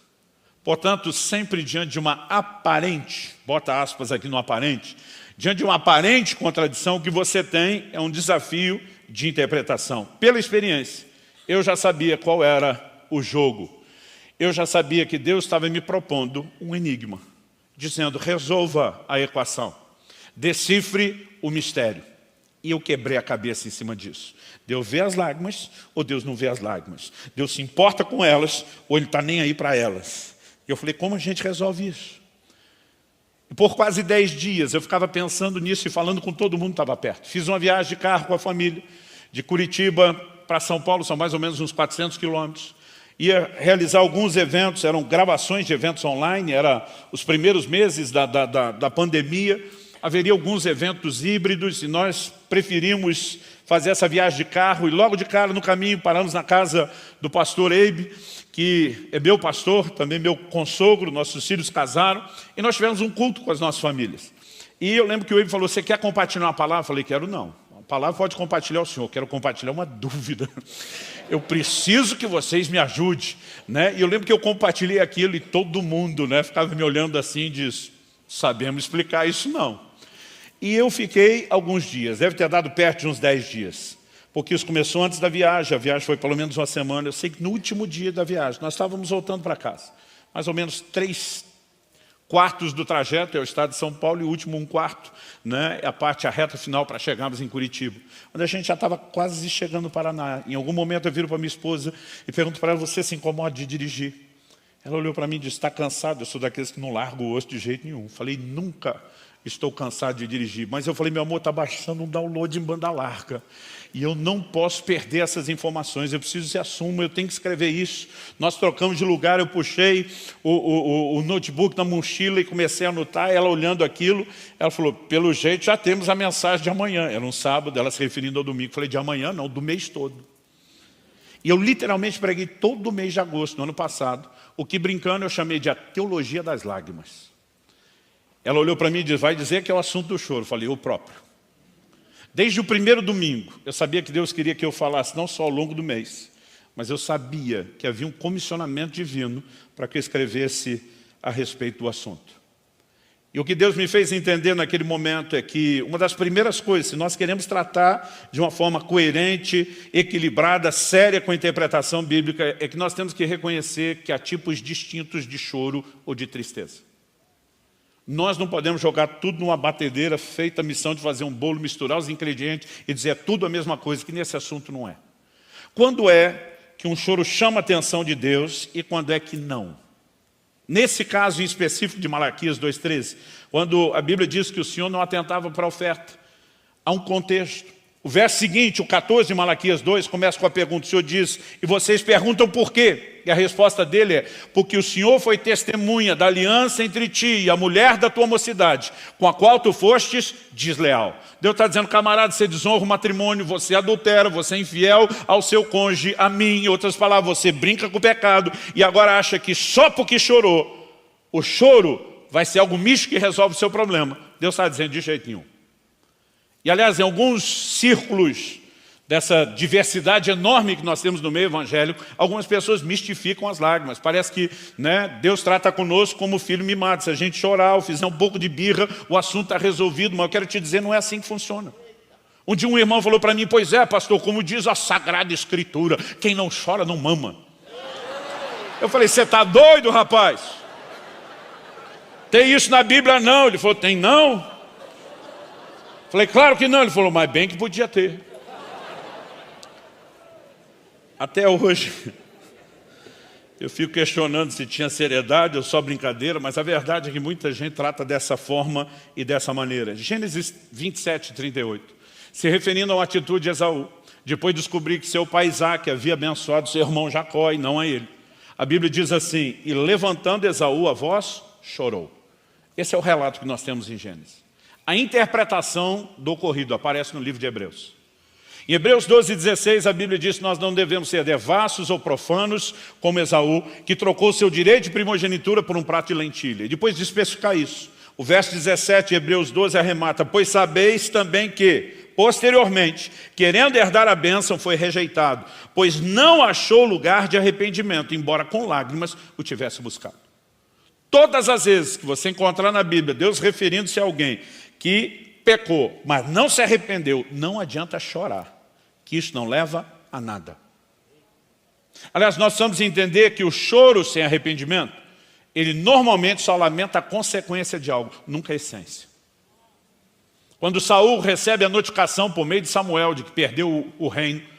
Speaker 1: Portanto, sempre diante de uma aparente, bota aspas aqui no aparente, diante de uma aparente contradição, o que você tem é um desafio de interpretação. Pela experiência, eu já sabia qual era o jogo. Eu já sabia que Deus estava me propondo um enigma, dizendo, resolva a equação, decifre o mistério. E eu quebrei a cabeça em cima disso. Deus vê as lágrimas ou Deus não vê as lágrimas? Deus se importa com elas ou Ele está nem aí para elas? E eu falei, como a gente resolve isso? E por quase 10 dias eu ficava pensando nisso e falando com todo mundo que estava perto. Fiz uma viagem de carro com a família, de Curitiba para São Paulo, são mais ou menos uns 400 quilômetros. Ia realizar alguns eventos, eram gravações de eventos online, eram os primeiros meses da pandemia. Haveria alguns eventos híbridos e nós preferimos fazer essa viagem de carro. E logo de cara, no caminho, paramos na casa do pastor Eibe, que é meu pastor, também meu consogro, nossos filhos casaram. E nós tivemos um culto com as nossas famílias. E eu lembro que o Eibe falou, você quer compartilhar uma palavra? Eu falei, quero não. A palavra pode compartilhar o senhor, quero compartilhar uma dúvida. Eu preciso que vocês me ajudem. Né? E eu lembro que eu compartilhei aquilo e todo mundo, né, ficava me olhando assim e disse, sabemos explicar isso não. E eu fiquei alguns dias, deve ter dado perto de uns 10 dias, porque isso começou antes da viagem, a viagem foi pelo menos uma semana. Eu sei que no último dia da viagem, nós estávamos voltando para casa, mais ou menos quartos do trajeto, é o estado de São Paulo, e o último 1/4, né, é a reta final para chegarmos em Curitiba. Quando a gente já estava quase chegando no Paraná, em algum momento eu viro para minha esposa e pergunto para ela: você se incomoda de dirigir? Ela olhou para mim e disse: está cansado? Eu sou daqueles que não largo o osso de jeito nenhum. Falei: nunca estou cansado de dirigir. Mas eu falei: meu amor, está baixando um download em banda larga. E eu não posso perder essas informações, eu preciso ser assumo, eu tenho que escrever isso. Nós trocamos de lugar, eu puxei o notebook na mochila e comecei a anotar, ela olhando aquilo, ela falou: pelo jeito já temos a mensagem de amanhã. Era um sábado, ela se referindo ao domingo. Eu falei: de amanhã não, do mês todo. E eu literalmente preguei todo o mês de agosto, no ano passado, o que brincando eu chamei de a teologia das lágrimas. Ela olhou para mim e disse: vai dizer que é o assunto do choro. Eu falei: eu próprio. Desde o primeiro domingo, eu sabia que Deus queria que eu falasse não só ao longo do mês, mas eu sabia que havia um comissionamento divino para que eu escrevesse a respeito do assunto. E o que Deus me fez entender naquele momento é que uma das primeiras coisas, se nós queremos tratar de uma forma coerente, equilibrada, séria com a interpretação bíblica, é que nós temos que reconhecer que há tipos distintos de choro ou de tristeza. Nós não podemos jogar tudo numa batedeira feita a missão de fazer um bolo, misturar os ingredientes e dizer tudo a mesma coisa, que nesse assunto não é. Quando é que um choro chama a atenção de Deus e quando é que não? Nesse caso em específico de Malaquias 2,13, quando a Bíblia diz que o Senhor não atentava para a oferta, há um contexto. O verso seguinte, o 14 de Malaquias 2, começa com a pergunta. O Senhor diz: e vocês perguntam por quê? E a resposta dele é: porque o Senhor foi testemunha da aliança entre ti e a mulher da tua mocidade, com a qual tu fostes desleal. Deus está dizendo: camarada, você desonra o matrimônio, você adultera, você é infiel ao seu cônjuge, a mim. Em outras palavras, você brinca com o pecado e agora acha que só porque chorou, o choro vai ser algo místico que resolve o seu problema. Deus está dizendo: de jeito nenhum. E, aliás, em alguns círculos dessa diversidade enorme que nós temos no meio evangélico, algumas pessoas mistificam as lágrimas. Parece que, né, Deus trata conosco como filho mimado. Se a gente chorar ou fizer um pouco de birra, o assunto está resolvido. Mas eu quero te dizer, não é assim que funciona. Um dia um irmão falou para mim: pois é, pastor, como diz a Sagrada Escritura, quem não chora não mama. Eu falei: você está doido, rapaz? Tem isso na Bíblia? Não. Ele falou: tem não? Falei: claro que não. Ele falou: mas bem que podia ter. Até hoje, eu fico questionando se tinha seriedade ou só brincadeira, mas a verdade é que muita gente trata dessa forma e dessa maneira. Gênesis 27, 38. Se referindo a uma atitude de Esaú, depois de descobrir que seu pai Isaque havia abençoado seu irmão Jacó e não a ele. A Bíblia diz assim: e levantando Esaú a voz, chorou. Esse é o relato que nós temos em Gênesis. A interpretação do ocorrido aparece no livro de Hebreus. Em Hebreus 12:16, a Bíblia diz que nós não devemos ser devassos ou profanos, como Esaú, que trocou seu direito de primogenitura por um prato de lentilha. E depois de especificar isso, o verso 17 de Hebreus 12 arremata: pois sabeis também que, posteriormente, querendo herdar a bênção, foi rejeitado, pois não achou lugar de arrependimento, embora com lágrimas o tivesse buscado. Todas as vezes que você encontrar na Bíblia Deus referindo-se a alguém que pecou, mas não se arrependeu, não adianta chorar, que isso não leva a nada. Aliás, nós precisamos entender que o choro sem arrependimento, ele normalmente só lamenta a consequência de algo, nunca a essência. Quando Saul recebe a notificação por meio de Samuel de que perdeu o reino,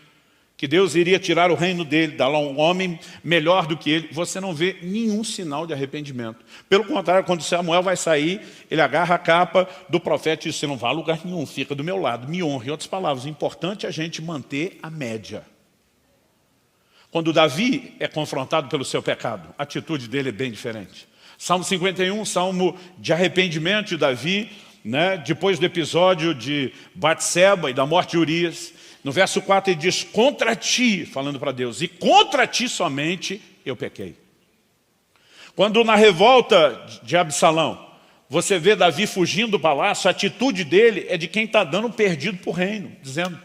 Speaker 1: que Deus iria tirar o reino dele, dar lá um homem melhor do que ele, você não vê nenhum sinal de arrependimento. Pelo contrário, quando Samuel vai sair, ele agarra a capa do profeta e diz: você não vai a lugar nenhum, fica do meu lado, me honra. Em outras palavras, o importante é a gente manter a média. Quando Davi é confrontado pelo seu pecado, a atitude dele é bem diferente. Salmo 51, salmo de arrependimento de Davi, né, depois do episódio de Batseba e da morte de Urias. No verso 4 ele diz: contra ti, falando para Deus, e contra ti somente eu pequei. Quando na revolta de Absalão, você vê Davi fugindo do palácio, a atitude dele é de quem está dando perdido para o reino, dizendo: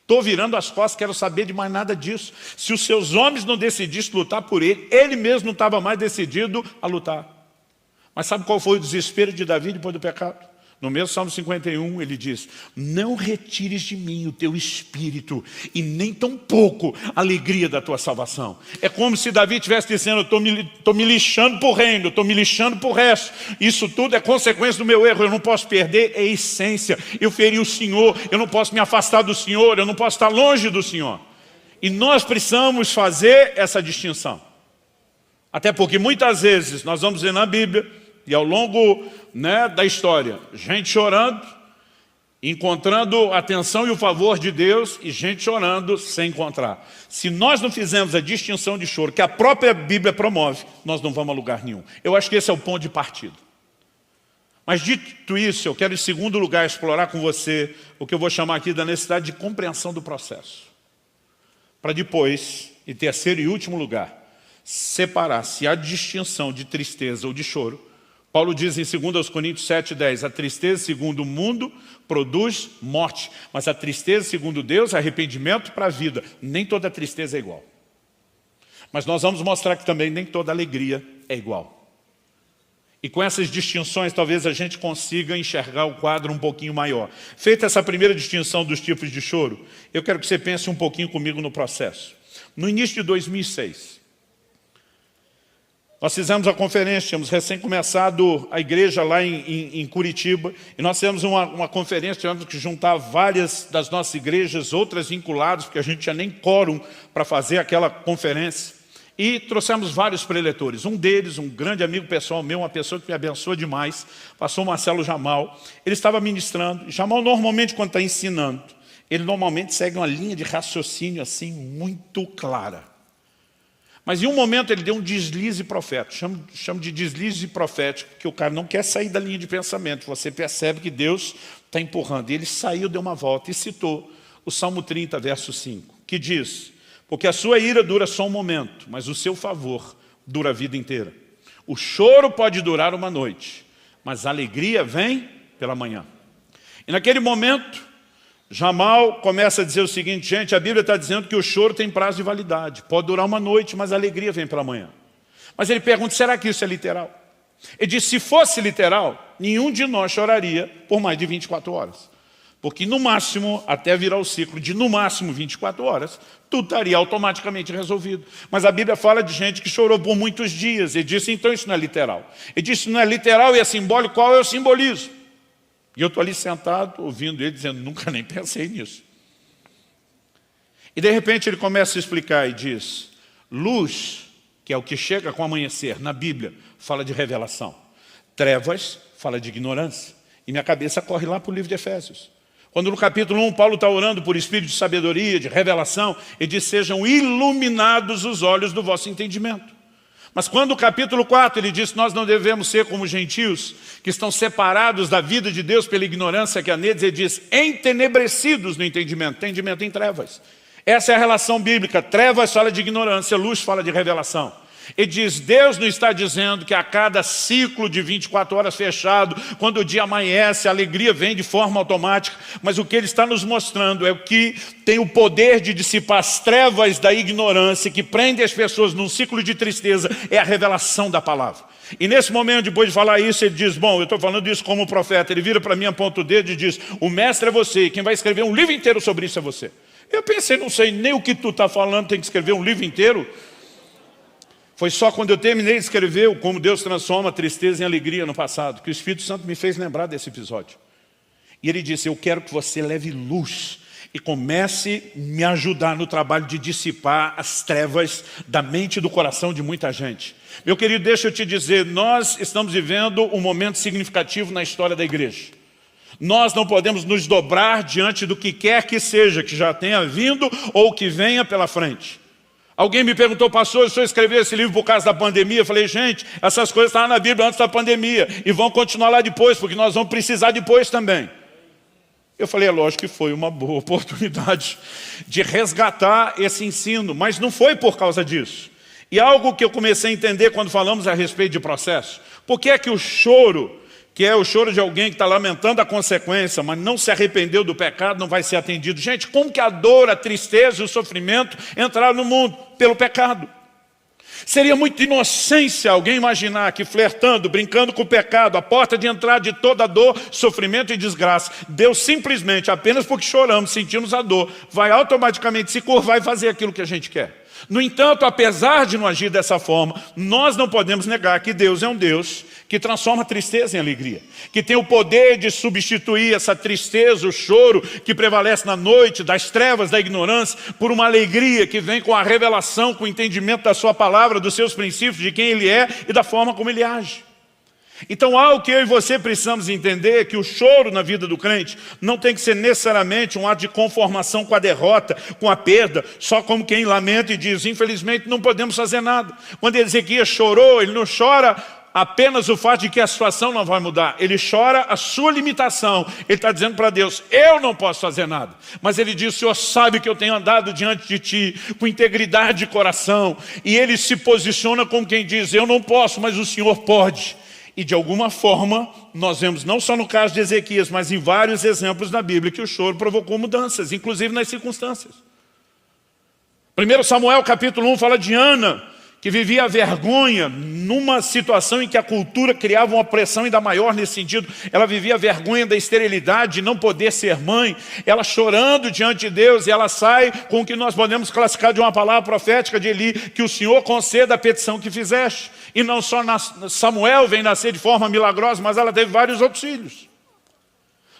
Speaker 1: estou virando as costas, quero saber de mais nada disso. Se os seus homens não decidissem lutar por ele, ele mesmo não estava mais decidido a lutar. Mas sabe qual foi o desespero de Davi depois do pecado? No mesmo Salmo 51, ele diz, não retires de mim o teu espírito e nem tampouco a alegria da tua salvação. É como se Davi estivesse dizendo, estou me lixando para o reino, estou me lixando para o resto. Isso tudo é consequência do meu erro, eu não posso perder a essência. Eu feri o Senhor, eu não posso me afastar do Senhor, eu não posso estar longe do Senhor. E nós precisamos fazer essa distinção. Até porque muitas vezes nós vamos ver na Bíblia, e ao longo da história, gente chorando, encontrando a atenção e o favor de Deus, e gente chorando sem encontrar. Se nós não fizermos a distinção de choro que a própria Bíblia promove, nós não vamos a lugar nenhum. Eu acho que esse é o ponto de partida. Mas dito isso, eu quero em segundo lugar explorar com você o que eu vou chamar aqui da necessidade de compreensão do processo. Para depois, em terceiro e último lugar, separar se há distinção de tristeza ou de choro. Paulo diz em 2 Coríntios 7,10, a tristeza segundo o mundo produz morte, mas a tristeza segundo Deus é arrependimento para a vida. Nem toda tristeza é igual. Mas nós vamos mostrar que também nem toda alegria é igual. E com essas distinções talvez a gente consiga enxergar o quadro um pouquinho maior. Feita essa primeira distinção dos tipos de choro, eu quero que você pense um pouquinho comigo no processo. No início de 2006, nós fizemos a conferência, tínhamos recém começado a igreja lá em Curitiba, e nós fizemos uma conferência, tivemos que juntar várias das nossas igrejas, outras vinculadas, porque a gente tinha nem quórum para fazer aquela conferência. E trouxemos vários preletores. Um deles, um grande amigo pessoal meu, uma pessoa que me abençoa demais, pastor Marcelo Jamal. Ele estava ministrando. Jamal normalmente quando está ensinando, ele normalmente segue uma linha de raciocínio assim muito clara. Mas em um momento ele deu um deslize profético, chamo de deslize profético, porque o cara não quer sair da linha de pensamento, você percebe que Deus está empurrando. E ele saiu, deu uma volta e citou o Salmo 30, verso 5, que diz, porque a sua ira dura só um momento, mas o seu favor dura a vida inteira. O choro pode durar uma noite, mas a alegria vem pela manhã. E naquele momento, Jamal começa a dizer o seguinte, gente, a Bíblia está dizendo que o choro tem prazo de validade. Pode durar uma noite, mas a alegria vem pela manhã. Mas ele pergunta, será que isso é literal? Ele diz, se fosse literal, nenhum de nós choraria por mais de 24 horas. Porque no máximo, até virar o ciclo de no máximo 24 horas, tudo estaria automaticamente resolvido. Mas a Bíblia fala de gente que chorou por muitos dias. Ele disse, então isso não é literal. Ele disse, não é literal e é simbólico, qual é o simbolismo? E eu estou ali sentado, ouvindo ele, dizendo, nunca nem pensei nisso. E de repente ele começa a explicar e diz, luz, que é o que chega com o amanhecer, na Bíblia, fala de revelação. Trevas, fala de ignorância. E minha cabeça corre lá para o livro de Efésios. Quando no capítulo 1, Paulo está orando por espírito de sabedoria, de revelação, ele diz, sejam iluminados os olhos do vosso entendimento. Mas quando o capítulo 4 ele diz que nós não devemos ser como gentios, que estão separados da vida de Deus pela ignorância que há neles, ele diz, entenebrecidos no entendimento em trevas. Essa é a relação bíblica, trevas fala de ignorância, luz fala de revelação. Ele diz, Deus não está dizendo que a cada ciclo de 24 horas fechado, quando o dia amanhece, a alegria vem de forma automática, mas o que ele está nos mostrando é o que tem o poder de dissipar as trevas da ignorância, que prende as pessoas num ciclo de tristeza, é a revelação da palavra. E nesse momento, depois de falar isso, ele diz, bom, eu estou falando isso como profeta, ele vira para mim, aponta o dedo e diz, o mestre é você, e quem vai escrever um livro inteiro sobre isso é você. Eu pensei, não sei nem o que tu está falando, tem que escrever um livro inteiro. Foi só quando eu terminei de escrever o Como Deus Transforma a Tristeza em Alegria no passado, que o Espírito Santo me fez lembrar desse episódio. E ele disse, eu quero que você leve luz e comece a me ajudar no trabalho de dissipar as trevas da mente e do coração de muita gente. Meu querido, deixa eu te dizer, nós estamos vivendo um momento significativo na história da igreja. Nós não podemos nos dobrar diante do que quer que seja, que já tenha vindo ou que venha pela frente. Alguém me perguntou, pastor, se eu escrever esse livro por causa da pandemia? Eu falei, gente, essas coisas estavam na Bíblia antes da pandemia e vão continuar lá depois, porque nós vamos precisar depois também. Eu falei, é lógico que foi uma boa oportunidade de resgatar esse ensino, mas não foi por causa disso. E algo que eu comecei a entender quando falamos a respeito de processo. Por que é que o choro, que é o choro de alguém que está lamentando a consequência, mas não se arrependeu do pecado, não vai ser atendido? Gente, como que a dor, a tristeza e o sofrimento entraram no mundo? Pelo pecado. Seria muita inocência alguém imaginar que flertando, brincando com o pecado, a porta de entrada de toda dor, sofrimento e desgraça, Deus simplesmente, apenas porque choramos, sentimos a dor, vai automaticamente se curvar e fazer aquilo que a gente quer. No entanto, apesar de não agir dessa forma, nós não podemos negar que Deus é um Deus que transforma a tristeza em alegria, que tem o poder de substituir essa tristeza, o choro que prevalece na noite, das trevas, da ignorância, por uma alegria que vem com a revelação, com o entendimento da sua palavra, dos seus princípios, de quem Ele é e da forma como Ele age. Então, algo que eu e você precisamos entender é que o choro na vida do crente não tem que ser necessariamente um ato de conformação com a derrota, com a perda, só como quem lamenta e diz, infelizmente não podemos fazer nada. Quando Ezequias chorou, ele não chora apenas o fato de que a situação não vai mudar. Ele chora a sua limitação. Ele está dizendo para Deus, eu não posso fazer nada. Mas ele diz, o Senhor sabe que eu tenho andado diante de Ti, com integridade de coração. E ele se posiciona como quem diz, eu não posso, mas o Senhor pode. E de alguma forma, nós vemos, não só no caso de Ezequias, mas em vários exemplos na Bíblia, que o choro provocou mudanças, inclusive nas circunstâncias. 1 Samuel capítulo 1 fala de Ana, que vivia a vergonha numa situação em que a cultura criava uma pressão ainda maior nesse sentido. Ela vivia a vergonha da esterilidade, de não poder ser mãe. Ela chorando diante de Deus, e ela sai com o que nós podemos classificar de uma palavra profética de Eli, que o Senhor conceda a petição que fizeste. E não só Samuel vem nascer de forma milagrosa, mas ela teve vários outros filhos.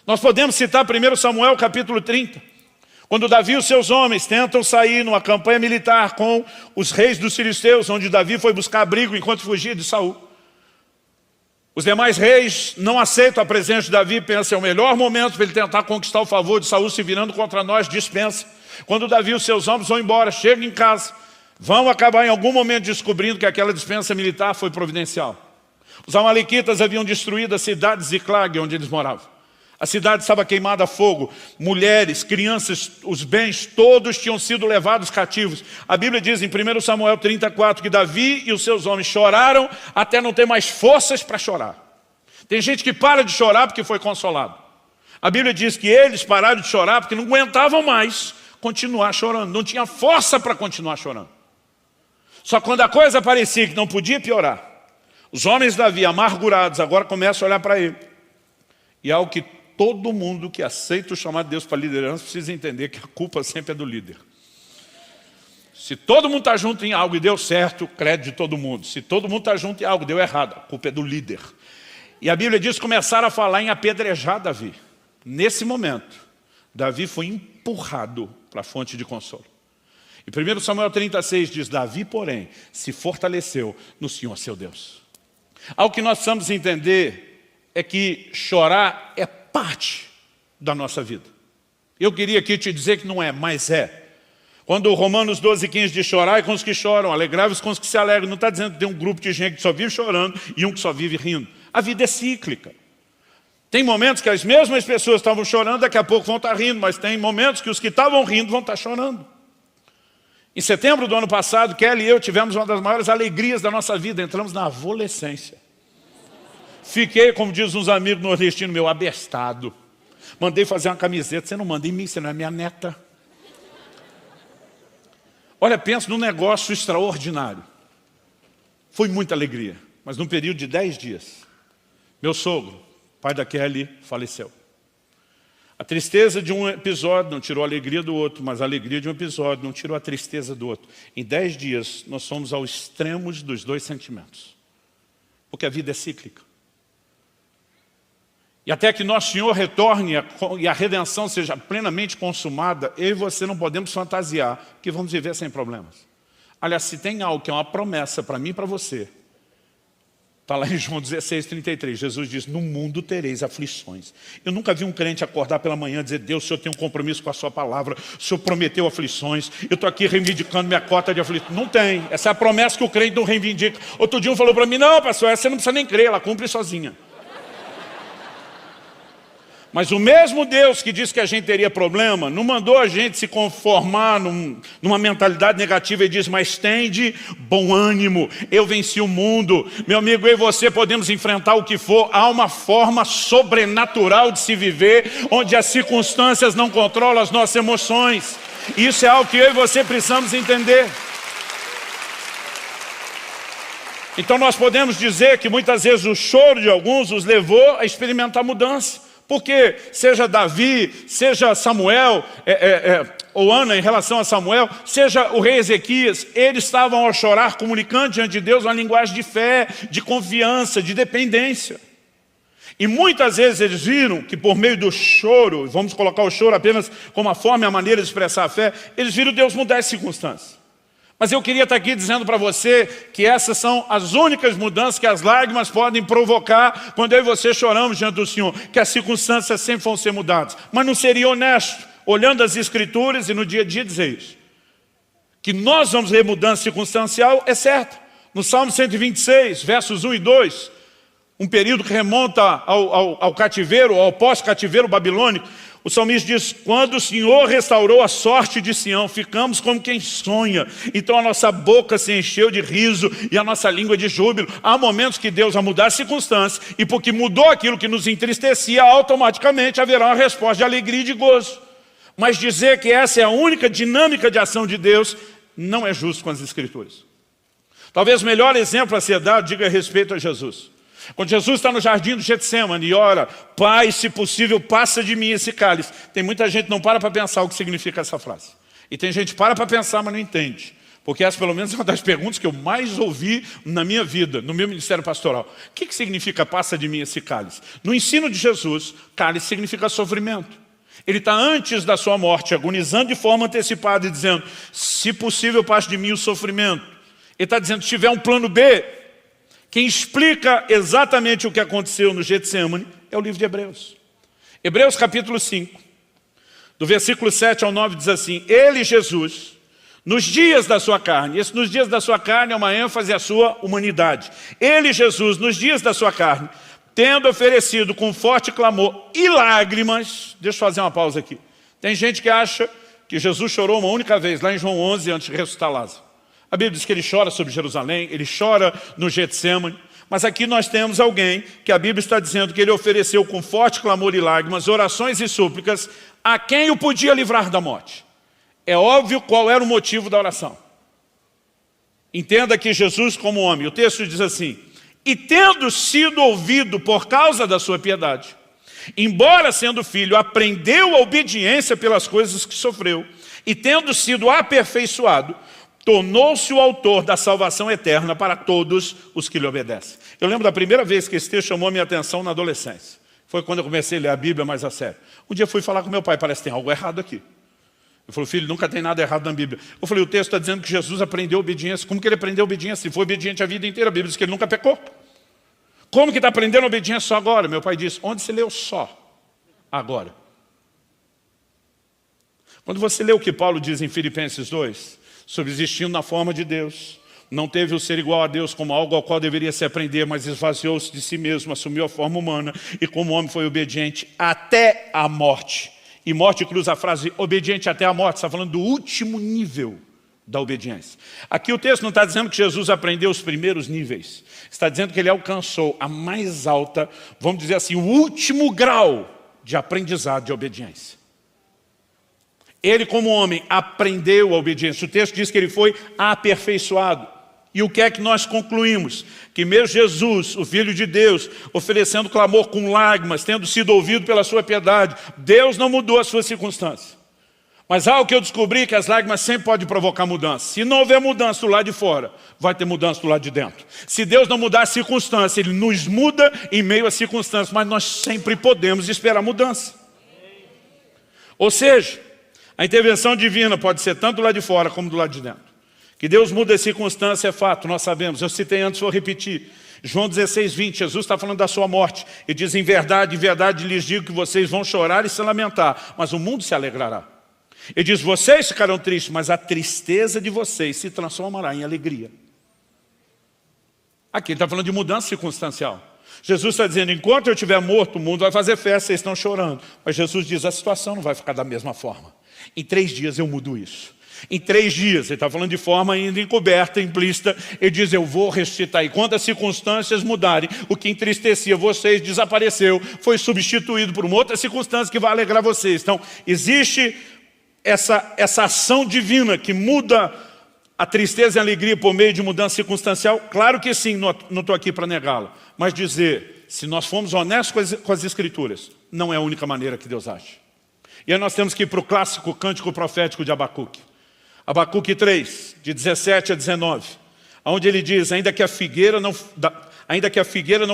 Speaker 1: Nós podemos citar 1 Samuel capítulo 30, quando Davi e os seus homens tentam sair numa campanha militar com os reis dos filisteus, onde Davi foi buscar abrigo enquanto fugia de Saul. Os demais reis não aceitam a presença de Davi, pensam, é o melhor momento para ele tentar conquistar o favor de Saul, se virando contra nós, dispensa. Quando Davi e os seus homens vão embora, chegam em casa, vão acabar em algum momento descobrindo que aquela dispensa militar foi providencial. Os amalequitas haviam destruído a cidade de Ziclag, onde eles moravam. A cidade estava queimada a fogo, mulheres, crianças, os bens, todos tinham sido levados cativos. A Bíblia diz em 1 Samuel 34 que Davi e os seus homens choraram até não ter mais forças para chorar. Tem gente que para de chorar porque foi consolado. A Bíblia diz que eles pararam de chorar porque não aguentavam mais continuar chorando, não tinha força para continuar chorando. Só quando a coisa parecia que não podia piorar, os homens de Davi, amargurados, agora começam a olhar para ele. E é algo que todo mundo que aceita o chamado de Deus para liderança precisa entender que a culpa sempre é do líder. Se todo mundo está junto em algo e deu certo, crédito de todo mundo. Se todo mundo está junto em algo e deu errado, a culpa é do líder. E a Bíblia diz que começaram a falar em apedrejar Davi. Nesse momento, Davi foi empurrado para a fonte de consolo. E 1 Samuel 36 diz, Davi, porém, se fortaleceu no Senhor seu Deus. Algo que nós precisamos entender é que chorar é parte da nossa vida. Eu queria aqui te dizer que não é, mas é. Quando Romanos 12:15 diz chorar, é com os que choram, alegrai-vos com os que se alegram. Não está dizendo que tem um grupo de gente que só vive chorando e um que só vive rindo. A vida é cíclica. Tem momentos que as mesmas pessoas estavam chorando, daqui a pouco vão estar rindo, mas tem momentos que os que estavam rindo vão estar chorando. Em setembro do ano passado, Kelly e eu tivemos uma das maiores alegrias da nossa vida, entramos na adolescência. Fiquei, como diz uns amigos nordestinos meu, abestado. Mandei fazer uma camiseta. Você não manda em mim, você não é minha neta. Olha, penso num negócio extraordinário. Foi muita alegria. Mas num período de 10 dias, meu sogro, pai da Kelly, faleceu. A tristeza de um episódio não tirou a alegria do outro, mas a alegria de um episódio não tirou a tristeza do outro. Em 10 dias, nós somos aos extremos dos dois sentimentos. Porque a vida é cíclica. E até que nosso Senhor retorne e a redenção seja plenamente consumada, eu e você não podemos fantasiar que vamos viver sem problemas. Aliás, se tem algo que é uma promessa para mim e para você, está lá em João 16:33, Jesus diz, no mundo tereis aflições. Eu nunca vi um crente acordar pela manhã e dizer, Deus, o Senhor tem um compromisso com a sua palavra, o Senhor prometeu aflições, eu estou aqui reivindicando minha cota de aflições. Não tem, essa é a promessa que o crente não reivindica. Outro dia um falou para mim, não, pastor, essa você não precisa nem crer, ela cumpre sozinha. Mas o mesmo Deus que disse que a gente teria problema, não mandou a gente se conformar numa mentalidade negativa e diz, mas tende bom ânimo, eu venci o mundo. Meu amigo, eu e você podemos enfrentar o que for, há uma forma sobrenatural de se viver, onde as circunstâncias não controlam as nossas emoções. Isso é algo que eu e você precisamos entender. Então nós podemos dizer que muitas vezes o choro de alguns os levou a experimentar mudança. Porque seja Davi, seja Samuel, ou Ana em relação a Samuel, seja o rei Ezequias, eles estavam ao chorar comunicando diante de Deus uma linguagem de fé, de confiança, de dependência. E muitas vezes eles viram que por meio do choro, vamos colocar o choro apenas como a forma e a maneira de expressar a fé, eles viram Deus mudar as circunstâncias. Mas eu queria estar aqui dizendo para você que essas são as únicas mudanças que as lágrimas podem provocar quando eu e você choramos diante do Senhor, que as circunstâncias sempre vão ser mudadas. Mas não seria honesto, olhando as Escrituras e no dia a dia dizer isso. Que nós vamos ver mudança circunstancial, é certo. No Salmo 126, versos 1 e 2, um período que remonta ao cativeiro, ao pós-cativeiro babilônico, o salmista diz, quando o Senhor restaurou a sorte de Sião, ficamos como quem sonha. Então a nossa boca se encheu de riso e a nossa língua de júbilo. Há momentos que Deus vai mudar as circunstâncias e porque mudou aquilo que nos entristecia, automaticamente haverá uma resposta de alegria e de gozo. Mas dizer que essa é a única dinâmica de ação de Deus não é justo com as Escrituras. Talvez o melhor exemplo a ser dado diga respeito a Jesus. Quando Jesus está no jardim do Getsemane e ora, Pai, se possível, passa de mim esse cálice. Tem muita gente que não para pensar o que significa essa frase. E tem gente que para pensar, mas não entende. Porque essa, pelo menos, é uma das perguntas que eu mais ouvi na minha vida, no meu ministério pastoral. O que significa passa de mim esse cálice? No ensino de Jesus, cálice significa sofrimento. Ele está antes da sua morte, agonizando de forma antecipada e dizendo, se possível, passe de mim o sofrimento. Ele está dizendo, se tiver um plano B, quem explica exatamente o que aconteceu no Getsemane é o livro de Hebreus. Hebreus capítulo 5, do versículo 7 ao 9 diz assim, ele, Jesus, nos dias da sua carne, esse nos dias da sua carne é uma ênfase à sua humanidade. Ele, Jesus, nos dias da sua carne, tendo oferecido com forte clamor e lágrimas, deixa eu fazer uma pausa aqui. Tem gente que acha que Jesus chorou uma única vez, lá em João 11, antes de ressuscitar Lázaro. A Bíblia diz que ele chora sobre Jerusalém, ele chora no Getsemane, mas aqui nós temos alguém que a Bíblia está dizendo que ele ofereceu com forte clamor e lágrimas, orações e súplicas a quem o podia livrar da morte. É óbvio qual era o motivo da oração. Entenda que Jesus como homem, o texto diz assim, e tendo sido ouvido por causa da sua piedade, embora sendo filho, aprendeu a obediência pelas coisas que sofreu, e tendo sido aperfeiçoado, tornou-se o autor da salvação eterna para todos os que lhe obedecem. Eu lembro da primeira vez que esse texto chamou a minha atenção na adolescência. Foi quando eu comecei a ler a Bíblia mais a sério. Um dia eu fui falar com meu pai, parece que tem algo errado aqui. Ele falou, filho, nunca tem nada errado na Bíblia. Eu falei, o texto está dizendo que Jesus aprendeu obediência. Como que ele aprendeu obediência? Ele foi obediente a vida inteira. A Bíblia diz que ele nunca pecou. Como que está aprendendo obediência só agora? Meu pai disse, onde se leu só? Agora. Quando você lê o que Paulo diz em Filipenses 2, subsistindo na forma de Deus, não teve o ser igual a Deus como algo ao qual deveria se aprender, mas esvaziou-se de si mesmo, assumiu a forma humana e como homem foi obediente até a morte. E morte cruza a frase obediente até a morte, está falando do último nível da obediência. Aqui o texto não está dizendo que Jesus aprendeu os primeiros níveis, está dizendo que ele alcançou a mais alta, vamos dizer assim, o último grau de aprendizado de obediência. Ele, como homem, aprendeu a obediência. O texto diz que ele foi aperfeiçoado. E o que é que nós concluímos? Que mesmo Jesus, o Filho de Deus, oferecendo clamor com lágrimas, tendo sido ouvido pela sua piedade, Deus não mudou as suas circunstâncias. Mas algo que eu descobri que as lágrimas sempre podem provocar mudança. Se não houver mudança do lado de fora, vai ter mudança do lado de dentro. Se Deus não mudar a circunstância, Ele nos muda em meio às circunstâncias, mas nós sempre podemos esperar mudança. Ou seja, a intervenção divina pode ser tanto do lado de fora como do lado de dentro. Que Deus muda a circunstância é fato, nós sabemos. Eu citei antes, vou repetir. João 16, 20, Jesus está falando da sua morte. E diz, em verdade lhes digo que vocês vão chorar e se lamentar, mas o mundo se alegrará. Ele diz, vocês ficarão tristes, mas a tristeza de vocês se transformará em alegria. Aqui ele está falando de mudança circunstancial. Jesus está dizendo, enquanto eu estiver morto, o mundo vai fazer festa, vocês estão chorando. Mas Jesus diz, a situação não vai ficar da mesma forma. Em 3 dias eu mudo isso. Em 3 dias, ele está falando de forma ainda encoberta, implícita, ele diz, eu vou ressuscitar. E quando as circunstâncias mudarem, o que entristecia vocês desapareceu, foi substituído por uma outra circunstância que vai alegrar vocês. Então, existe essa ação divina que muda a tristeza e a alegria por meio de mudança circunstancial? Claro que sim, não estou aqui para negá-la. Mas dizer, se nós formos honestos com as Escrituras, não é a única maneira que Deus age. E aí nós temos que ir para o clássico cântico profético de Abacuque. Abacuque 3, de 17 a 19, onde ele diz, ainda que a figueira não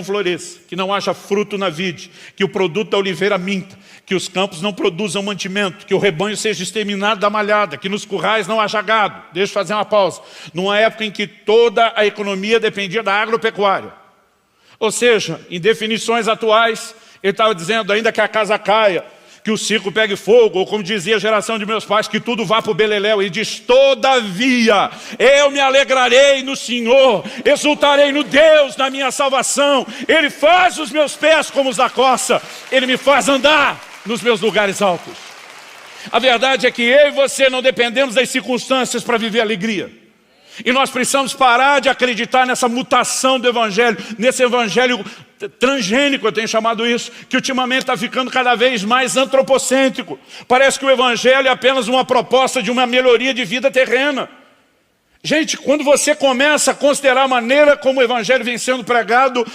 Speaker 1: floresça, que não haja fruto na vide, que o produto da oliveira minta, que os campos não produzam mantimento, que o rebanho seja exterminado da malhada, que nos currais não haja gado. Deixa eu fazer uma pausa. Numa época em que toda a economia dependia da agropecuária. Ou seja, em definições atuais, ele estava dizendo, ainda que a casa caia, que o circo pegue fogo, ou como dizia a geração de meus pais, que tudo vá para o beleléu. Ele diz, todavia, eu me alegrarei no Senhor, exultarei no Deus, na minha salvação. Ele faz os meus pés como os da coça, Ele me faz andar nos meus lugares altos. A verdade é que eu e você não dependemos das circunstâncias para viver alegria. E nós precisamos parar de acreditar nessa mutação do Evangelho, nesse Evangelho transgênico, eu tenho chamado isso, que ultimamente está ficando cada vez mais antropocêntrico. Parece que o Evangelho é apenas uma proposta de uma melhoria de vida terrena. Gente, quando você começa a considerar a maneira como o Evangelho vem sendo pregado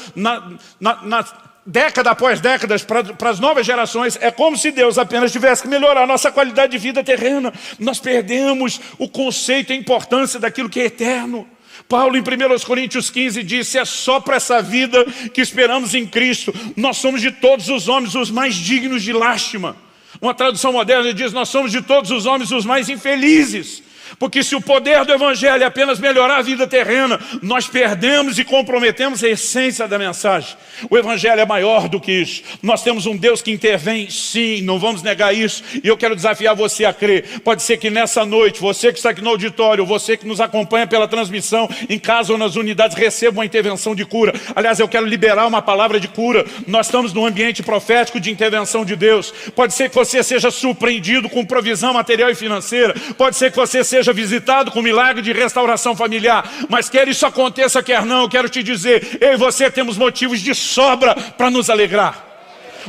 Speaker 1: década após décadas para as novas gerações, é como se Deus apenas tivesse que melhorar a nossa qualidade de vida terrena. Nós perdemos o conceito e a importância daquilo que é eterno. Paulo, em 1 Coríntios 15, disse, é só para essa vida que esperamos em Cristo. Nós somos de todos os homens os mais dignos de lástima. Uma tradução moderna diz, nós somos de todos os homens os mais infelizes. Porque se o poder do Evangelho é apenas melhorar a vida terrena, nós perdemos e comprometemos a essência da mensagem. O Evangelho é maior do que isso. Nós temos um Deus que intervém, sim, não vamos negar isso. E eu quero desafiar você a crer. Pode ser que nessa noite, você que está aqui no auditório, você que nos acompanha pela transmissão, em casa ou nas unidades, receba uma intervenção de cura. Aliás, eu quero liberar uma palavra de cura. Nós estamos num ambiente profético de intervenção de Deus. Pode ser que você seja surpreendido com provisão material e financeira. Pode ser que você seja visitado com milagre de restauração familiar, mas quer isso aconteça, quer não, eu quero te dizer, eu e você temos motivos de sobra para nos alegrar.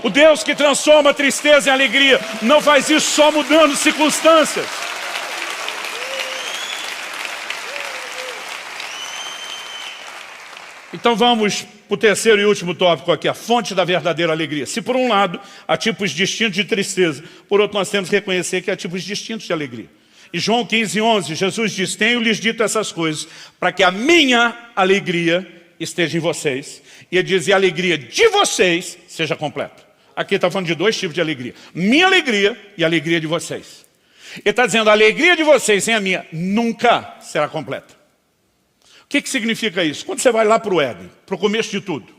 Speaker 1: O Deus que transforma a tristeza em alegria, não faz isso só mudando circunstâncias. Então vamos para o terceiro e último tópico aqui, a fonte da verdadeira alegria. Se por um lado há tipos distintos de tristeza, por outro nós temos que reconhecer que há tipos distintos de alegria. Em João 15, 11, Jesus diz, tenho-lhes dito essas coisas, para que a minha alegria esteja em vocês. E ele diz, e a alegria de vocês seja completa. Aqui está falando de dois tipos de alegria. Minha alegria e a alegria de vocês. Ele está dizendo, a alegria de vocês sem a minha nunca será completa. O que significa isso? Quando você vai lá para o Éden, para o começo de tudo,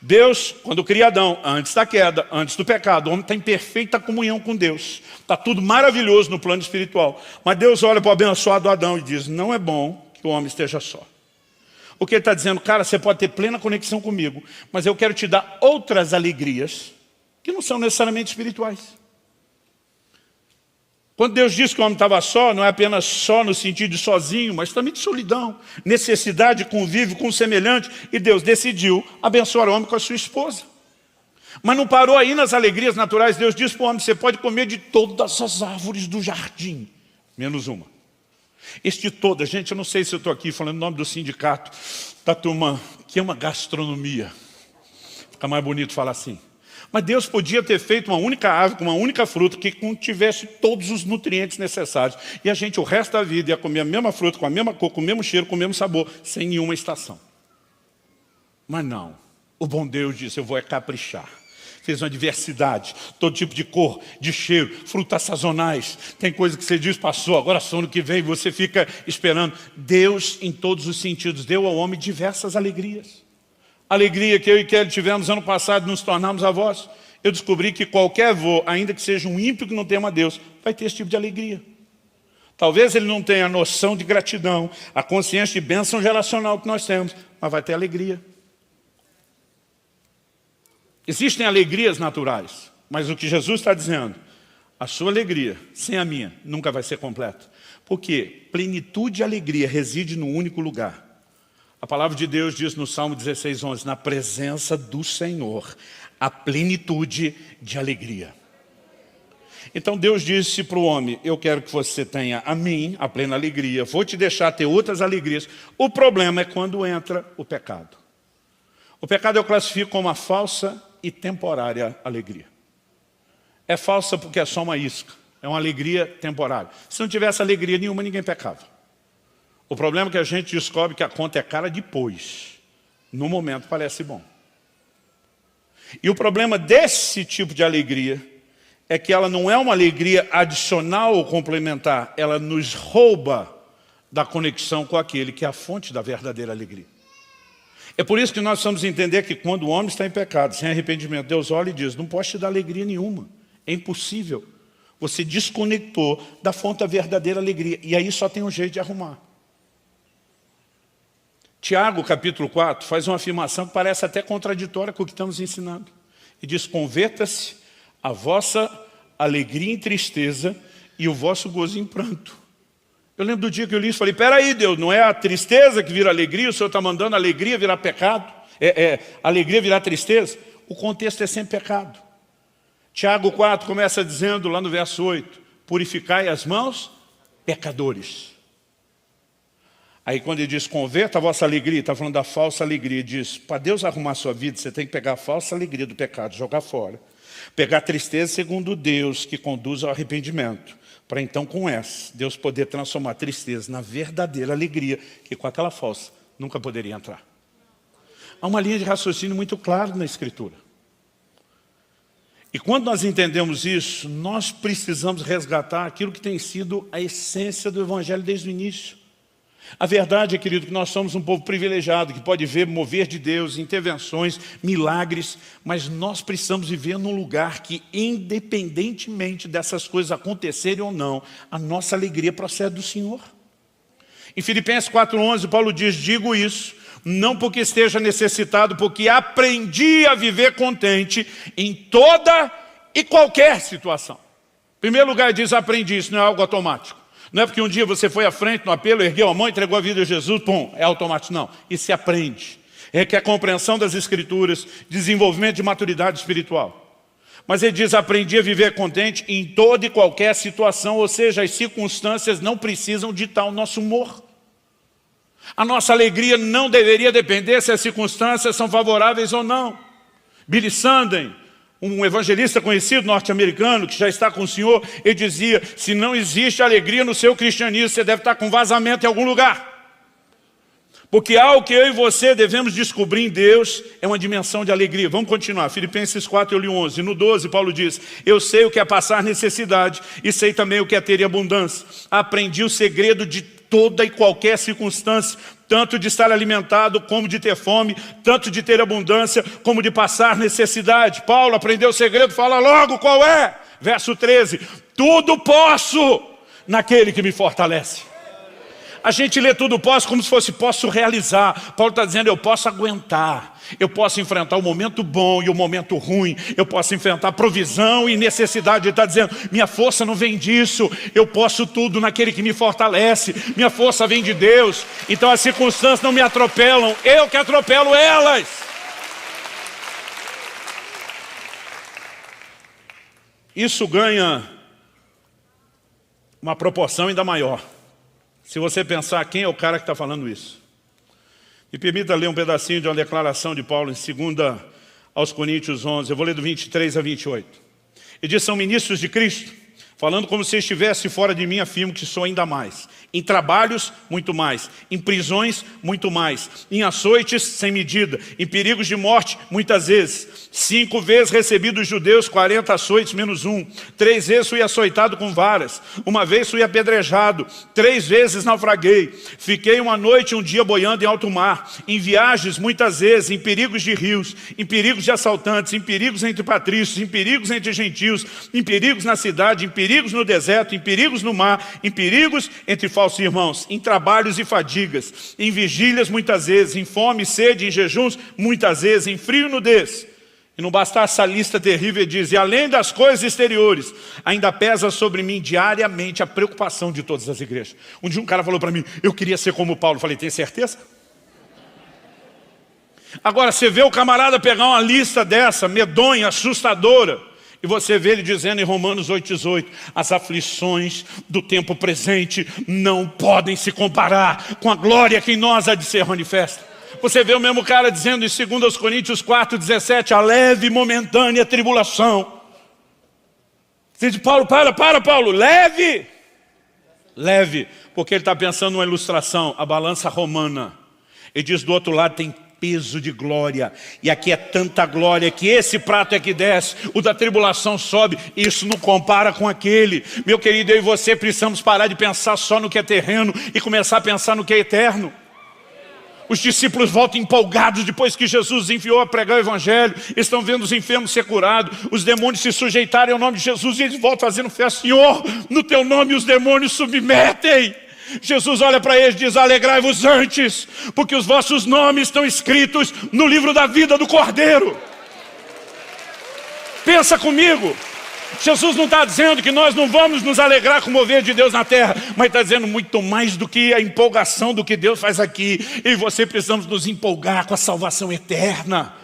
Speaker 1: Deus, quando cria Adão, antes da queda, antes do pecado, o homem está em perfeita comunhão com Deus. Está tudo maravilhoso no plano espiritual. Mas Deus olha para o abençoado Adão e diz, não é bom que o homem esteja só. O que ele está dizendo, cara, você pode ter plena conexão comigo, mas eu quero te dar outras alegrias que não são necessariamente espirituais. Quando Deus diz que o homem estava só, não é apenas só no sentido de sozinho, mas também de solidão, necessidade de convívio com o semelhante. E Deus decidiu abençoar o homem com a sua esposa. Mas não parou aí nas alegrias naturais. Deus disse para o homem, você pode comer de todas as árvores do jardim, menos uma. Este de todas, gente, eu não sei se eu estou aqui falando o nome do sindicato, da turma que ama gastronomia. Fica mais bonito falar assim. Mas Deus podia ter feito uma única árvore com uma única fruta que contivesse todos os nutrientes necessários. E a gente, o resto da vida, ia comer a mesma fruta, com a mesma cor, com o mesmo cheiro, com o mesmo sabor, sem nenhuma estação. Mas não. O bom Deus disse, eu vou caprichar. Fez uma diversidade, todo tipo de cor, de cheiro, frutas sazonais. Tem coisa que você diz, passou, agora só ano que vem, você fica esperando. Deus, em todos os sentidos, deu ao homem diversas alegrias. A alegria que eu e Kelly tivemos ano passado, nos tornarmos avós. Eu descobri que qualquer avô, ainda que seja um ímpio que não tema Deus, vai ter esse tipo de alegria. Talvez ele não tenha a noção de gratidão, a consciência de bênção geracional que nós temos, mas vai ter alegria. Existem alegrias naturais, mas o que Jesus está dizendo, a sua alegria, sem a minha, nunca vai ser completa. Porque plenitude e alegria reside num único lugar. A palavra de Deus diz no Salmo 16, 11, na presença do Senhor, a plenitude de alegria. Então Deus disse para o homem, eu quero que você tenha a mim, a plena alegria, vou te deixar ter outras alegrias. O problema é quando entra o pecado. O pecado eu classifico como uma falsa e temporária alegria. É falsa porque é só uma isca, é uma alegria temporária. Se não tivesse alegria nenhuma, ninguém pecava. O problema é que a gente descobre que a conta é cara depois. No momento parece bom. E o problema desse tipo de alegria é que ela não é uma alegria adicional ou complementar, ela nos rouba da conexão com aquele que é a fonte da verdadeira alegria. É por isso que nós precisamos entender que quando o homem está em pecado, sem arrependimento, Deus olha e diz, não posso te dar alegria nenhuma, é impossível. Você desconectou da fonte da verdadeira alegria, e aí só tem um jeito de arrumar. Tiago, capítulo 4, faz uma afirmação que parece até contraditória com o que estamos ensinando. E diz, converta-se a vossa alegria em tristeza e o vosso gozo em pranto. Eu lembro do dia que eu li isso, falei, peraí Deus, não é a tristeza que vira alegria, o Senhor está mandando a alegria virar pecado? Alegria virar tristeza? O contexto é sempre pecado. Tiago 4 começa dizendo lá no verso 8, purificai as mãos, pecadores. Aí quando ele diz, converta a vossa alegria, está falando da falsa alegria, diz, para Deus arrumar a sua vida, você tem que pegar a falsa alegria do pecado, jogar fora. Pegar a tristeza segundo Deus, que conduz ao arrependimento. Para então, com essa, Deus poder transformar a tristeza na verdadeira alegria, que com aquela falsa nunca poderia entrar. Há uma linha de raciocínio muito clara na Escritura. E quando nós entendemos isso, nós precisamos resgatar aquilo que tem sido a essência do Evangelho desde o início. A verdade é, querido, que nós somos um povo privilegiado, que pode ver mover de Deus, intervenções, milagres, mas nós precisamos viver num lugar que, independentemente dessas coisas acontecerem ou não, a nossa alegria procede do Senhor. Em Filipenses 4,11, Paulo diz, digo isso, não porque esteja necessitado, porque aprendi a viver contente em toda e qualquer situação. Em primeiro lugar, diz aprendi, isso não é algo automático. Não é porque um dia você foi à frente no apelo, ergueu a mão, entregou a vida a Jesus, pum, é automático, não. Isso se aprende. Requer compreensão das Escrituras, desenvolvimento de maturidade espiritual. Mas ele diz, aprendi a viver contente em toda e qualquer situação, ou seja, as circunstâncias não precisam ditar o nosso humor. A nossa alegria não deveria depender se as circunstâncias são favoráveis ou não. Billy Sunday, um evangelista conhecido norte-americano, que já está com o Senhor, ele dizia, se não existe alegria no seu cristianismo, você deve estar com vazamento em algum lugar. Porque algo que eu e você devemos descobrir em Deus é uma dimensão de alegria. Vamos continuar, Filipenses 4, eu li 11. No 12, Paulo diz, eu sei o que é passar necessidade e sei também o que é ter abundância. Aprendi o segredo de toda e qualquer circunstância, tanto de estar alimentado como de ter fome, tanto de ter abundância como de passar necessidade. Paulo aprendeu o segredo, fala logo qual é. Verso 13, tudo posso naquele que me fortalece. A gente lê tudo posso como se fosse posso realizar. Paulo está dizendo eu posso aguentar. Eu posso enfrentar o momento bom e o momento ruim. Eu posso enfrentar provisão e necessidade. Ele está dizendo, minha força não vem disso. Eu posso tudo naquele que me fortalece. Minha força vem de Deus. Então as circunstâncias não me atropelam. Eu que atropelo elas. Isso ganha uma proporção ainda maior. Se você pensar quem é o cara que está falando isso. Me permita ler um pedacinho de uma declaração de Paulo em 2 aos Coríntios 11. Eu vou ler do 23 a 28. Ele diz, são ministros de Cristo, falando como se estivesse fora de mim, afirmo que sou ainda mais. Em trabalhos, muito mais. Em prisões, muito mais. Em açoites, sem medida. Em perigos de morte, muitas vezes. 5 vezes recebi dos judeus 40 açoites menos 1. 3 vezes fui açoitado com varas. 1 vez fui apedrejado. 3 vezes naufraguei. Fiquei 1 noite e 1 dia boiando em alto mar. Em viagens, muitas vezes. Em perigos de rios. Em perigos de assaltantes. Em perigos entre patrícios. Em perigos entre gentios. Em perigos na cidade. Em perigos no deserto. Em perigos no mar. Em perigos entre falsos irmãos, em trabalhos e fadigas, em vigílias muitas vezes, em fome e sede, em jejuns muitas vezes, em frio e nudez. E não bastasse essa lista terrível, ele diz, e além das coisas exteriores, ainda pesa sobre mim diariamente a preocupação de todas as igrejas. Um dia um cara falou para mim, eu queria ser como Paulo. Eu falei, tem certeza? Agora, você vê o camarada pegar uma lista dessa, medonha, assustadora, E você vê ele dizendo em Romanos 8,18, as aflições do tempo presente não podem se comparar com a glória que em nós há de ser manifesta. Você vê o mesmo cara dizendo em 2 Coríntios 4,17, a leve e momentânea tribulação. Você diz, Paulo, Paulo, leve, porque ele está pensando numa ilustração, a balança romana. Ele diz, do outro lado tem peso de glória, e aqui é tanta glória que esse prato é que desce, o da tribulação sobe, isso não compara com aquele. Meu querido, eu e você precisamos parar de pensar só no que é terreno e começar a pensar no que é eterno. Os discípulos voltam empolgados depois que Jesus enviou a pregar o evangelho, estão vendo os enfermos ser curados, os demônios se sujeitarem ao nome de Jesus, e eles voltam fazendo festa. Senhor, no teu nome os demônios submetem. Jesus olha para eles e diz, alegrai-vos antes, porque os vossos nomes estão escritos no livro da vida do Cordeiro. Pensa comigo, Jesus não está dizendo que nós não vamos nos alegrar com o mover de Deus na terra, mas está dizendo muito mais do que a empolgação do que Deus faz aqui. Eu e você precisamos nos empolgar com a salvação eterna.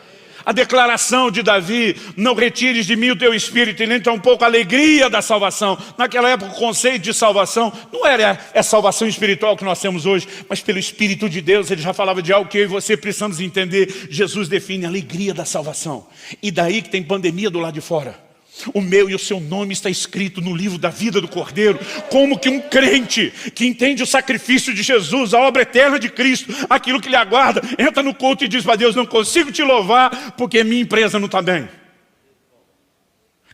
Speaker 1: A declaração de Davi, não retires de mim o teu espírito e nem tampouco a alegria da salvação. Naquela época o conceito de salvação não era a salvação espiritual que nós temos hoje, mas pelo Espírito de Deus. Ele já falava de algo que eu e você precisamos entender. Jesus define a alegria da salvação. E daí que tem pandemia do lado de fora. O meu e o seu nome está escrito no livro da vida do Cordeiro. Como que um crente que entende o sacrifício de Jesus, a obra eterna de Cristo, aquilo que lhe aguarda, entra no culto e diz para Deus, não consigo te louvar porque minha empresa não está bem.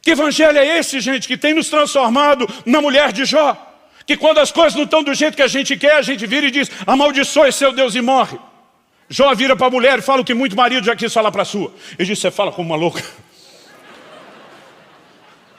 Speaker 1: Que evangelho é esse, gente, que tem nos transformado na mulher de Jó? Que quando as coisas não estão do jeito que a gente quer, a gente vira e diz, amaldiçoe seu Deus e morre. Jó vira para a mulher e fala o que muito marido já quis falar para a sua. Ele diz, você fala como uma louca.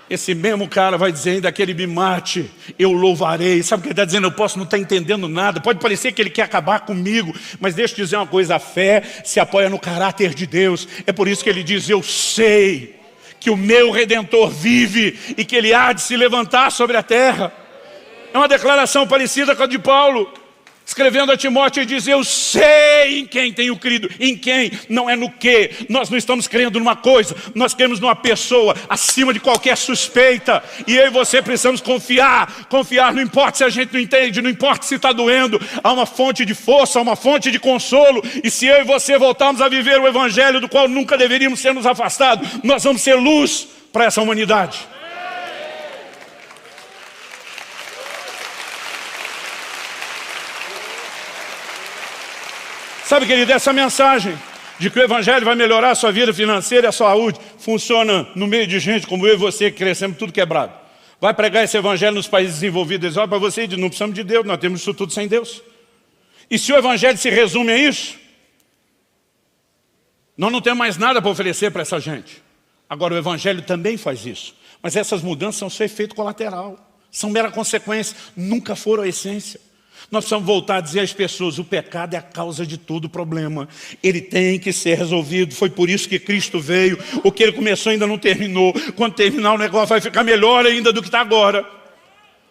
Speaker 1: Esse mesmo cara vai dizer ainda que ele me mate, eu louvarei. Sabe o que ele está dizendo? Eu posso não estar entendendo nada. Pode parecer que ele quer acabar comigo, mas deixa eu dizer uma coisa, a fé se apoia no caráter de Deus. É por isso que ele diz, eu sei que o meu Redentor vive e que ele há de se levantar sobre a terra. É uma declaração parecida com a de Paulo. Escrevendo a Timóteo, ele diz, eu sei em quem tenho crido. Em quem? Não é no que. Nós não estamos crendo numa coisa, nós cremos numa pessoa acima de qualquer suspeita. E eu e você precisamos confiar. Confiar, não importa se a gente não entende, não importa se está doendo. Há uma fonte de força, há uma fonte de consolo. E se eu e você voltarmos a viver o evangelho do qual nunca deveríamos ser nos afastados, nós vamos ser luz para essa humanidade. Sabe, querido, essa mensagem de que o evangelho vai melhorar a sua vida financeira e a sua saúde funciona no meio de gente como eu e você que crescemos tudo quebrado. Vai pregar esse evangelho nos países desenvolvidos, eles olham para você e dizem, não precisamos de Deus, nós temos isso tudo sem Deus. E se o evangelho se resume a isso, nós não temos mais nada para oferecer para essa gente. Agora o evangelho também faz isso, mas essas mudanças são seu efeito colateral, são mera consequência, nunca foram a essência. Nós precisamos voltar a dizer às pessoas, o pecado é a causa de todo problema. Ele tem que ser resolvido, foi por isso que Cristo veio. O que ele começou ainda não terminou. Quando terminar o negócio vai ficar melhor ainda do que está agora.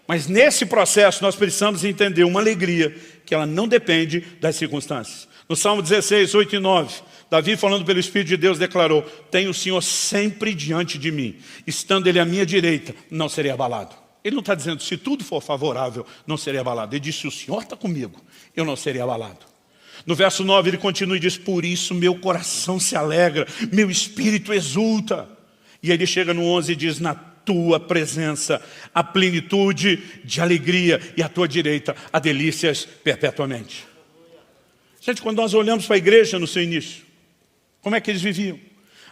Speaker 1: Mas nesse processo nós precisamos entender uma alegria que ela não depende das circunstâncias. No Salmo 16, 8 e 9, Davi, falando pelo Espírito de Deus, declarou, tenho o Senhor sempre diante de mim, estando ele à minha direita, não serei abalado. Ele não está dizendo, se tudo for favorável, não serei abalado. Ele diz, se o Senhor está comigo, eu não serei abalado. No verso 9 ele continua e diz, por isso meu coração se alegra, meu espírito exulta. E ele chega no 11 e diz, na tua presença, a plenitude de alegria, e à tua direita, há delícias perpetuamente. Gente, quando nós olhamos para a igreja no seu início, como é que eles viviam?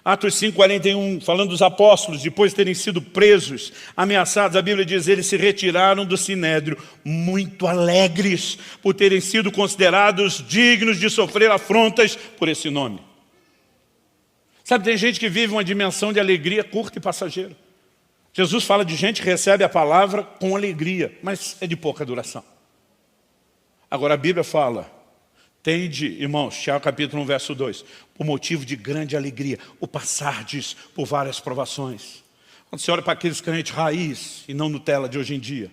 Speaker 1: Atos 5:41, falando dos apóstolos, depois de terem sido presos, ameaçados, a Bíblia diz, eles se retiraram do sinédrio, muito alegres, por terem sido considerados dignos de sofrer afrontas por esse nome. Sabe, tem gente que vive uma dimensão de alegria curta e passageira. Jesus fala de gente que recebe a palavra com alegria, mas é de pouca duração. Agora a Bíblia fala, tende, irmãos, Tiago capítulo 1, verso 2, por motivo de grande alegria, o passardes por várias provações. Quando você olha para aqueles crentes raiz e não Nutella de hoje em dia,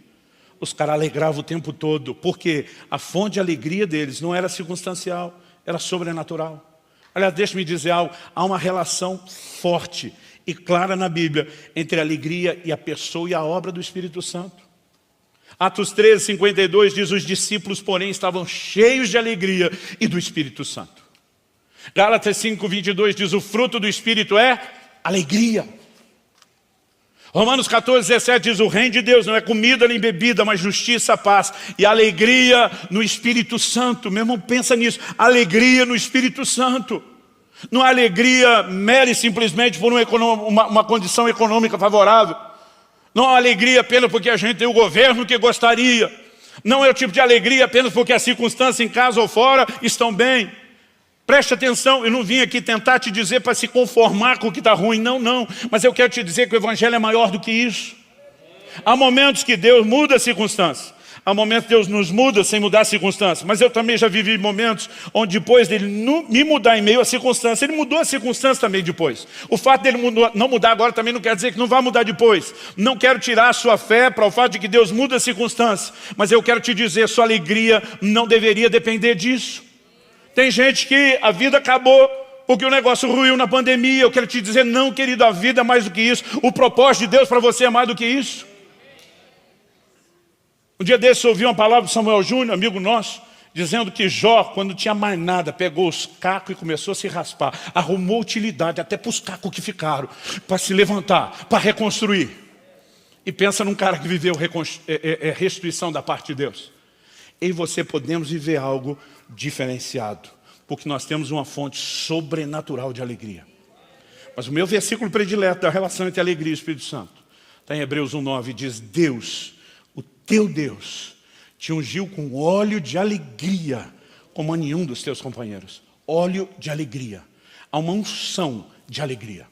Speaker 1: os caras alegravam o tempo todo, porque a fonte de alegria deles não era circunstancial, era sobrenatural. Aliás, deixa-me dizer algo, há uma relação forte e clara na Bíblia entre a alegria e a pessoa e a obra do Espírito Santo. Atos 13, 52 diz: os discípulos, porém, estavam cheios de alegria e do Espírito Santo. Gálatas 5, 22 diz: o fruto do Espírito é alegria. Romanos 14, 17 diz: o reino de Deus não é comida nem bebida, mas justiça, paz e alegria no Espírito Santo. Meu irmão, pensa nisso, alegria no Espírito Santo. Não é alegria mera e simplesmente por uma condição econômica favorável. Não é alegria apenas porque a gente tem o governo que gostaria. Não é o tipo de alegria apenas porque as circunstâncias em casa ou fora estão bem. Preste atenção, eu não vim aqui tentar te dizer para se conformar com o que está ruim, não. Mas eu quero te dizer que o Evangelho é maior do que isso. Há momentos que Deus muda as circunstâncias. Há momentos que Deus nos muda sem mudar as circunstâncias. Mas eu também já vivi momentos onde depois dele me mudar em meio à circunstância, ele mudou as circunstâncias também depois. O fato dele não mudar agora também não quer dizer que não vai mudar depois. Não quero tirar a sua fé para o fato de que Deus muda as circunstâncias. Mas eu quero te dizer, sua alegria não deveria depender disso. Tem gente que a vida acabou porque o negócio ruiu na pandemia. Eu quero te dizer, não, querido, a vida é mais do que isso. O propósito de Deus para você é mais do que isso. Um dia desses eu ouvi uma palavra de Samuel Júnior, amigo nosso, dizendo que Jó, quando não tinha mais nada, pegou os cacos e começou a se raspar. Arrumou utilidade até para os cacos que ficaram, para se levantar, para reconstruir. E pensa num cara que viveu restituição da parte de Deus. Eu e você podemos viver algo diferenciado, porque nós temos uma fonte sobrenatural de alegria. Mas o meu versículo predileto da relação entre alegria e o Espírito Santo está em Hebreus 1,9, diz: Deus, o teu Deus, te ungiu com óleo de alegria, como a nenhum dos teus companheiros. Óleo de alegria. Há uma unção de alegria.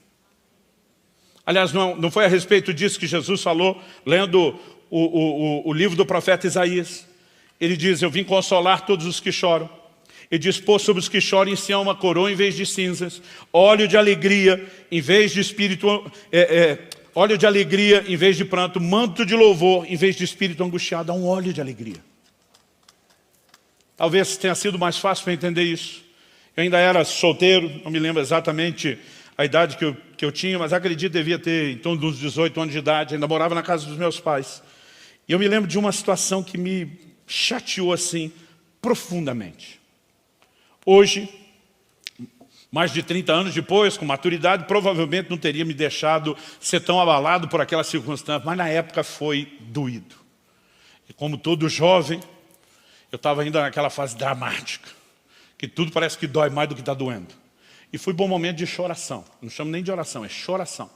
Speaker 1: Aliás, não foi a respeito disso que Jesus falou, lendo o livro do profeta Isaías. Ele diz: eu vim consolar todos os que choram. Ele diz: pôr sobre os que choram em Sião uma coroa em vez de cinzas, óleo de alegria em vez de espírito, óleo de alegria em vez de pranto, manto de louvor em vez de espírito angustiado. Há um óleo de alegria. Talvez tenha sido mais fácil para entender isso. Eu ainda era solteiro, não me lembro exatamente a idade que eu tinha, mas acredito que devia ter em torno dos 18 anos de idade. Ainda morava na casa dos meus pais. E eu me lembro de uma situação que me chateou assim profundamente. Hoje, mais de 30 anos depois, com maturidade, provavelmente não teria me deixado ser tão abalado por aquela circunstância, mas na época foi doído. E como todo jovem, eu estava ainda naquela fase dramática, que tudo parece que dói mais do que está doendo. E foi um bom momento de choração. Não chamo nem de oração, é choração.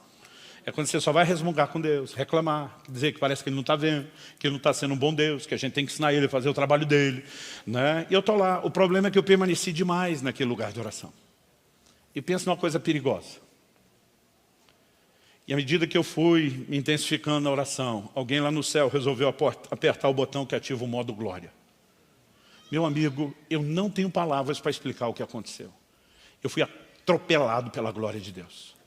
Speaker 1: É quando você só vai resmungar com Deus, reclamar, dizer que parece que Ele não está vendo, que Ele não está sendo um bom Deus, que a gente tem que ensinar Ele a fazer o trabalho dEle. Né? E eu estou lá. O problema é que eu permaneci demais naquele lugar de oração. E penso numa coisa perigosa. E à medida que eu fui me intensificando na oração, alguém lá no céu resolveu apertar o botão que ativa o modo glória. Meu amigo, eu não tenho palavras para explicar o que aconteceu. Eu fui atropelado pela glória de Deus.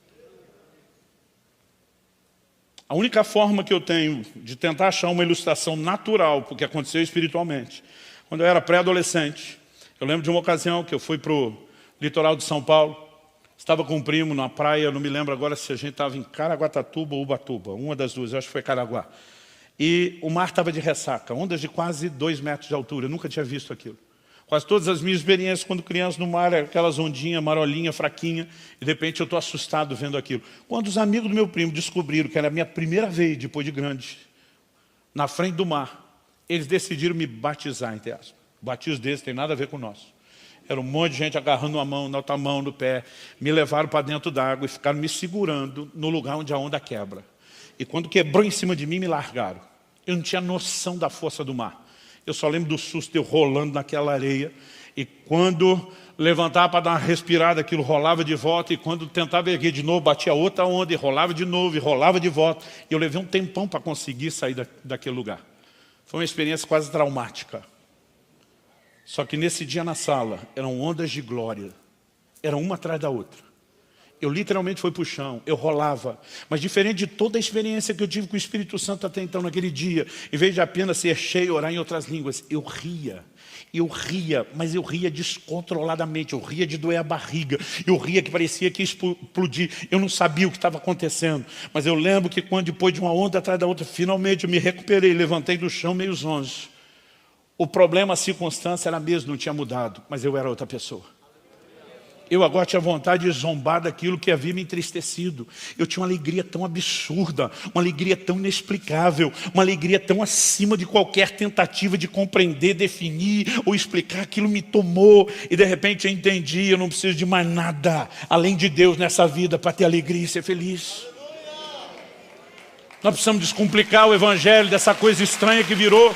Speaker 1: A única forma que eu tenho de tentar achar uma ilustração natural para o que aconteceu espiritualmente, quando eu era pré-adolescente, eu lembro de uma ocasião que eu fui para o litoral de São Paulo, estava com um primo na praia, não me lembro agora se a gente estava em Caraguatatuba ou Ubatuba, uma das duas, eu acho que foi Caraguá. E o mar estava de ressaca, ondas de quase 2 metros de altura, eu nunca tinha visto aquilo. Quase todas as minhas experiências quando criança no mar, aquelas ondinhas, marolinha, fraquinha, e de repente eu estou assustado vendo aquilo. Quando os amigos do meu primo descobriram que era a minha primeira vez, depois de grande, na frente do mar, eles decidiram me batizar, entre aspas. O batismo deles tem nada a ver com o nosso. Era um monte de gente agarrando uma mão, na outra mão, no pé, me levaram para dentro d'água e ficaram me segurando no lugar onde a onda quebra. E quando quebrou em cima de mim, me largaram. Eu não tinha noção da força do mar. Eu só lembro do susto de eu rolando naquela areia. E quando levantava para dar uma respirada, aquilo rolava de volta. E quando tentava erguer de novo, batia outra onda e rolava de novo e rolava de volta. E eu levei um tempão para conseguir sair daquele lugar. Foi uma experiência quase traumática. Só que nesse dia na sala, eram ondas de glória. Eram uma atrás da outra. Eu literalmente fui para o chão, eu rolava. Mas diferente de toda a experiência que eu tive com o Espírito Santo até então, naquele dia, em vez de apenas ser cheio e orar em outras línguas, eu ria. Eu ria, mas eu ria descontroladamente, eu ria de doer a barriga, eu ria que parecia que ia explodir, eu não sabia o que estava acontecendo. Mas eu lembro que quando depois de uma onda atrás da outra, finalmente eu me recuperei, levantei do chão meio zonzo. O problema, a circunstância era a mesma, não tinha mudado, mas eu era outra pessoa. Eu agora tinha vontade de zombar daquilo que havia me entristecido. Eu tinha uma alegria tão absurda, uma alegria tão inexplicável, uma alegria tão acima de qualquer tentativa de compreender, definir ou explicar. Aquilo me tomou e de repente eu entendi, eu não preciso de mais nada além de Deus nessa vida para ter alegria e ser feliz. Nós precisamos descomplicar o evangelho dessa coisa estranha que virou.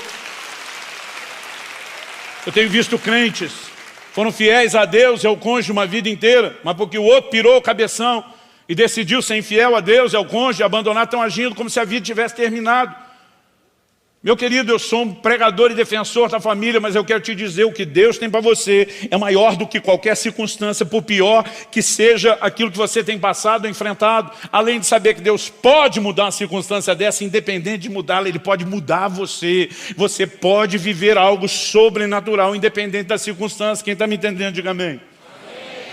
Speaker 1: Eu tenho visto crentes foram fiéis a Deus e ao cônjuge uma vida inteira, mas porque o outro pirou o cabeção e decidiu ser infiel a Deus e ao cônjuge, abandonar, estão agindo como se a vida tivesse terminado. Meu querido, eu sou um pregador e defensor da família, mas eu quero te dizer, o que Deus tem para você é maior do que qualquer circunstância, por pior que seja aquilo que você tem passado ou enfrentado. Além de saber que Deus pode mudar uma circunstância dessa, independente de mudá-la, Ele pode mudar você. Você pode viver algo sobrenatural, independente da circunstância. Quem está me entendendo, diga amém. Amém.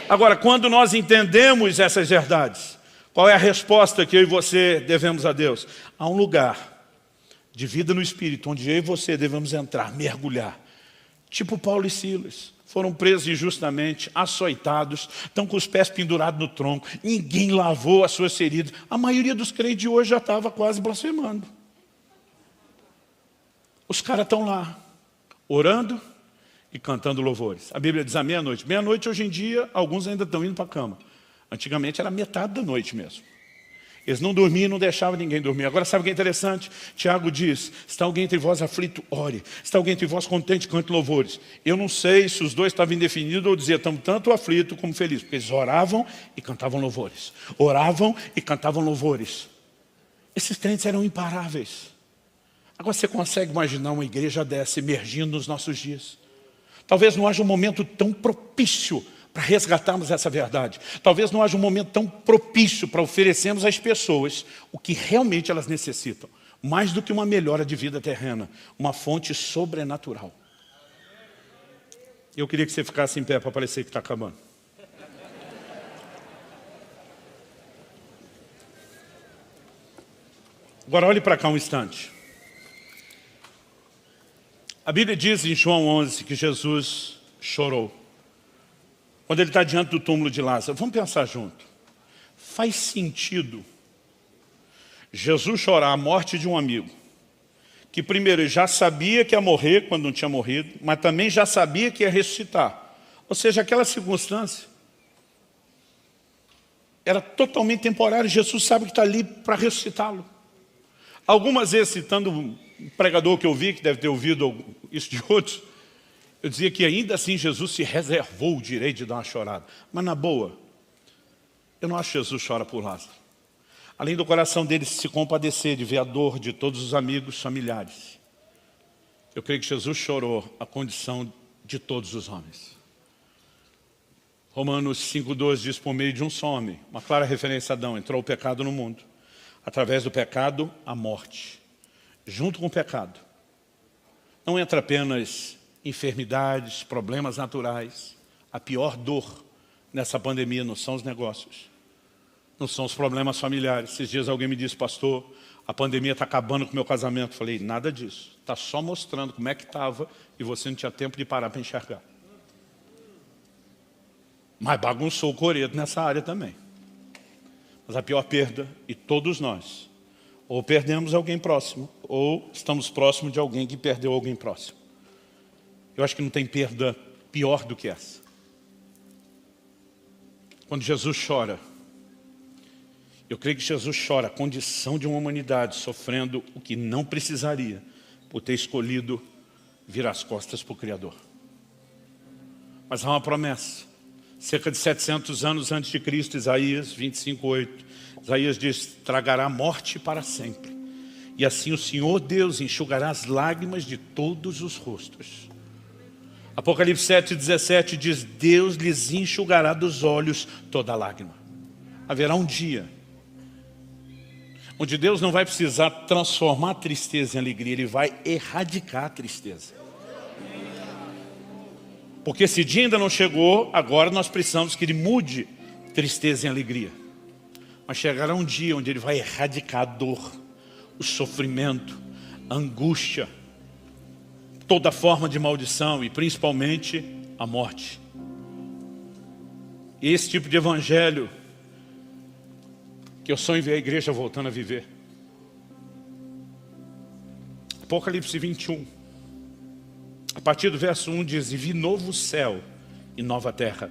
Speaker 1: Agora, quando nós entendemos essas verdades, qual é a resposta que eu e você devemos a Deus? Há um lugar de vida no Espírito, onde eu e você devemos entrar, mergulhar. Tipo Paulo e Silas. Foram presos injustamente, açoitados, estão com os pés pendurados no tronco. Ninguém lavou as suas feridas. A maioria dos crentes de hoje já estava quase blasfemando. Os caras estão lá, orando e cantando louvores. A Bíblia diz à meia-noite. Meia-noite, hoje em dia, alguns ainda estão indo para a cama. Antigamente era metade da noite mesmo. Eles não dormiam e não deixavam ninguém dormir. Agora sabe o que é interessante? Tiago diz, se está alguém entre vós aflito, ore. Se está alguém entre vós contente, cante louvores. Eu não sei se os dois estavam indefinidos ou diziam, estamos tanto aflito como felizes. Porque eles oravam e cantavam louvores. Oravam e cantavam louvores. Esses crentes eram imparáveis. Agora você consegue imaginar uma igreja dessa emergindo nos nossos dias? Talvez não haja um momento tão propício para resgatarmos essa verdade. Talvez não haja um momento tão propício para oferecermos às pessoas o que realmente elas necessitam. Mais do que uma melhora de vida terrena, uma fonte sobrenatural. Eu queria que você ficasse em pé para parecer que está acabando. Agora olhe para cá um instante. A Bíblia diz em João 11 que Jesus chorou. Quando ele está diante do túmulo de Lázaro. Vamos pensar junto. Faz sentido Jesus chorar a morte de um amigo, que primeiro ele já sabia que ia morrer quando não tinha morrido, mas também já sabia que ia ressuscitar. Ou seja, aquela circunstância era totalmente temporária. Jesus sabe que está ali para ressuscitá-lo. Algumas vezes, citando um pregador que eu vi, que deve ter ouvido isso de outros, eu dizia que ainda assim Jesus se reservou o direito de dar uma chorada. Mas na boa, eu não acho que Jesus chora por Lázaro. Além do coração dele se compadecer de ver a dor de todos os amigos, familiares, eu creio que Jesus chorou a condição de todos os homens. Romanos 5,12 diz, por meio de um só homem, uma clara referência a Adão, entrou o pecado no mundo. Através do pecado, a morte. Junto com o pecado, não entra apenas enfermidades, problemas naturais. A pior dor nessa pandemia não são os negócios, não são os problemas familiares. Esses dias alguém me disse, pastor, a pandemia está acabando com o meu casamento. Eu falei, nada disso. Está só mostrando como é que estava e você não tinha tempo de parar para enxergar. Mas bagunçou o coreto nessa área também. Mas a pior perda, e todos nós, ou perdemos alguém próximo, ou estamos próximos de alguém que perdeu alguém próximo. Eu acho que não tem perda pior do que essa. Quando Jesus chora, eu creio que Jesus chora a condição de uma humanidade sofrendo o que não precisaria por ter escolhido virar as costas para o Criador. Mas há uma promessa. Cerca de 700 anos antes de Cristo, Isaías 25:8. Isaías diz, tragará morte para sempre. E assim o Senhor Deus enxugará as lágrimas de todos os rostos. Apocalipse 7:17 diz, Deus lhes enxugará dos olhos toda lágrima. haverá um dia onde Deus não vai precisar transformar a tristeza em alegria, Ele vai erradicar a tristeza. Porque esse dia ainda não chegou, agora nós precisamos que Ele mude tristeza em alegria. Mas chegará um dia onde Ele vai erradicar a dor, o sofrimento, a angústia, toda forma de maldição e principalmente a morte. E esse tipo de evangelho que eu sonho ver a igreja voltando a viver. Apocalipse 21. A partir do verso 1 diz: e vi novo céu e nova terra.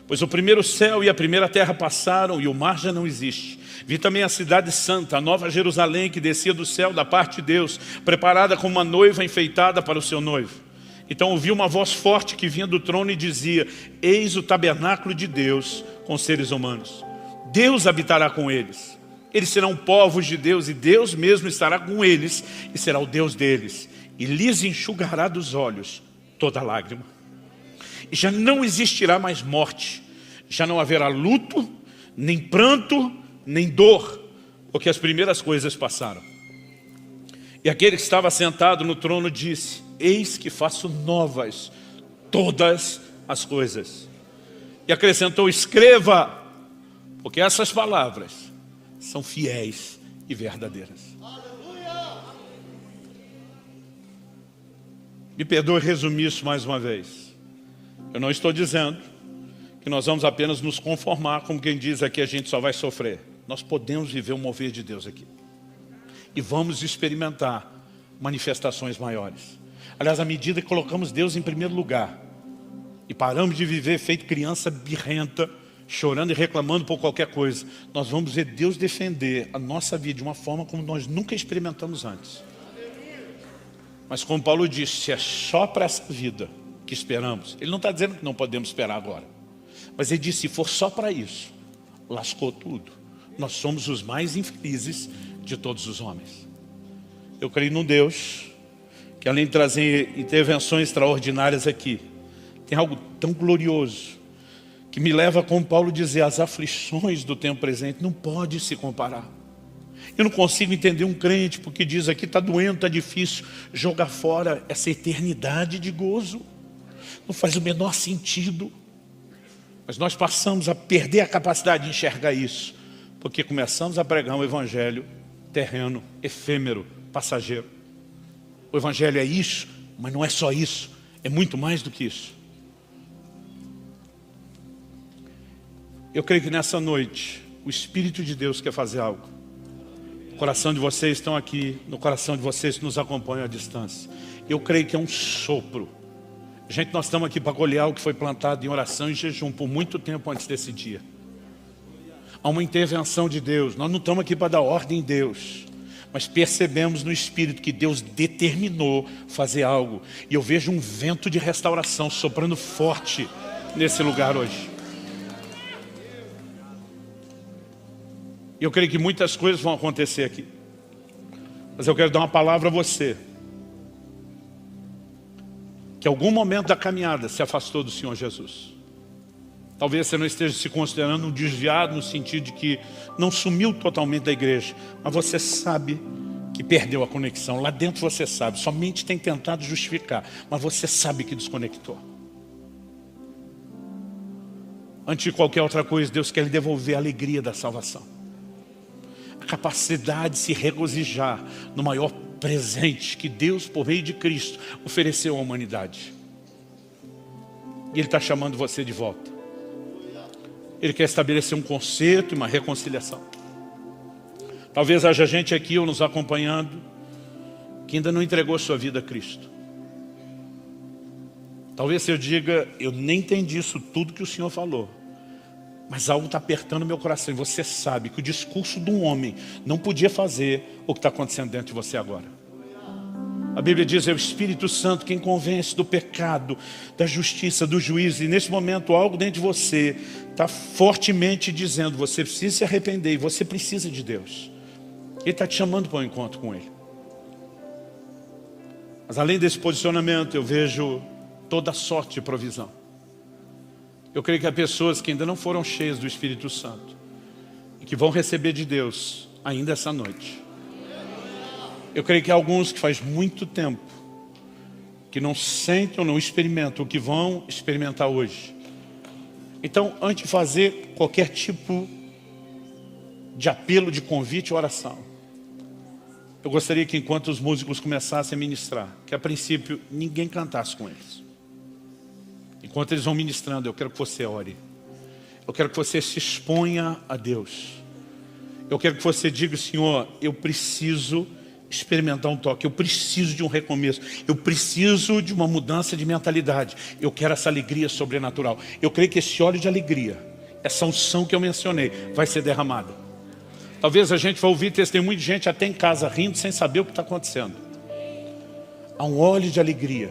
Speaker 1: Pois o primeiro céu e a primeira terra passaram e o mar já não existe. Vi também a cidade santa, a nova Jerusalém, que descia do céu da parte de Deus, preparada como uma noiva enfeitada para o seu noivo. Então ouvi uma voz forte que vinha do trono e dizia: eis o tabernáculo de Deus com os seres humanos. Deus habitará com eles. Eles serão povos de Deus e Deus mesmo estará com eles e será o Deus deles. E lhes enxugará dos olhos toda lágrima. E já não existirá mais morte. Já não haverá luto, nem pranto, nem dor, porque as primeiras coisas passaram. E aquele que estava sentado no trono disse: eis que faço novas todas as coisas. E acrescentou: escreva, porque essas palavras são fiéis e verdadeiras. Me perdoe resumir isso mais uma vez. Eu não estou dizendo que nós vamos apenas nos conformar, como quem diz aqui, a gente só vai sofrer. Nós podemos viver o mover de Deus aqui. E vamos experimentar manifestações maiores. Aliás, à medida que colocamos Deus em primeiro lugar e paramos de viver feito criança birrenta, chorando e reclamando por qualquer coisa, nós vamos ver Deus defender a nossa vida de uma forma como nós nunca experimentamos antes. Mas como Paulo disse, se é só para essa vida que esperamos, ele não está dizendo que não podemos esperar agora, mas ele disse: se for só para isso, lascou tudo. Nós somos os mais infelizes de todos os homens. Eu creio num Deus que, além de trazer intervenções extraordinárias aqui, tem algo tão glorioso que me leva, como Paulo dizer, as aflições do tempo presente não pode se comparar. Eu não consigo entender um crente porque diz aqui: está doendo, está difícil, jogar fora essa eternidade de gozo. Não faz o menor sentido. Mas nós passamos a perder a capacidade de enxergar isso, porque começamos a pregar um evangelho terreno, efêmero, passageiro. O evangelho é isso, mas não é só isso, é muito mais do que isso. Eu creio que nessa noite o Espírito de Deus quer fazer algo. O coração de vocês estão aqui, no coração de vocês que nos acompanham à distância. Eu creio que é um sopro. Gente, nós estamos aqui para colher algo que foi plantado em oração e jejum por muito tempo antes desse dia. Há uma intervenção de Deus. Nós não estamos aqui para dar ordem em Deus, mas percebemos no Espírito que Deus determinou fazer algo. E eu vejo um vento de restauração soprando forte nesse lugar hoje. E eu creio que muitas coisas vão acontecer aqui. Mas eu quero dar uma palavra a você, que em algum momento da caminhada se afastou do Senhor Jesus. Talvez você não esteja se considerando um desviado, no sentido de que não sumiu totalmente da igreja, mas você sabe que perdeu a conexão. Lá dentro você sabe, somente tem tentado justificar, mas você sabe que desconectou. Antes de qualquer outra coisa, Deus quer lhe devolver a alegria da salvação. A capacidade de se regozijar no maior presente que Deus, por meio de Cristo, ofereceu à humanidade. E Ele está chamando você de volta. Ele quer estabelecer um conserto e uma reconciliação. Talvez haja gente aqui ou nos acompanhando que ainda não entregou sua vida a Cristo. Talvez eu diga: eu nem entendi isso tudo que o Senhor falou, mas algo está apertando meu coração. E você sabe que o discurso de um homem não podia fazer o que está acontecendo dentro de você agora. A Bíblia diz: é o Espírito Santo quem convence do pecado, da justiça, do juízo. E nesse momento algo dentro de você está fortemente dizendo: você precisa se arrepender e você precisa de Deus. Ele está te chamando para um encontro com Ele. Mas além desse posicionamento, eu vejo toda sorte de provisão. Eu creio que há pessoas que ainda não foram cheias do Espírito Santo, que vão receber de Deus ainda essa noite. Eu creio que há alguns que faz muito tempo que não sentem ou não experimentam o que vão experimentar hoje. Então, antes de fazer qualquer tipo de apelo, de convite ou oração, eu gostaria que enquanto os músicos começassem a ministrar, que a princípio ninguém cantasse com eles. Enquanto eles vão ministrando, eu quero que você ore. Eu quero que você se exponha a Deus. Eu quero que você diga: Senhor, eu preciso experimentar um toque, eu preciso de um recomeço, eu preciso de uma mudança de mentalidade, eu quero essa alegria sobrenatural. Eu creio que esse óleo de alegria, essa unção que eu mencionei, vai ser derramada. Talvez a gente vai ouvir testemunho de gente até em casa rindo sem saber o que está acontecendo. Há um óleo de alegria.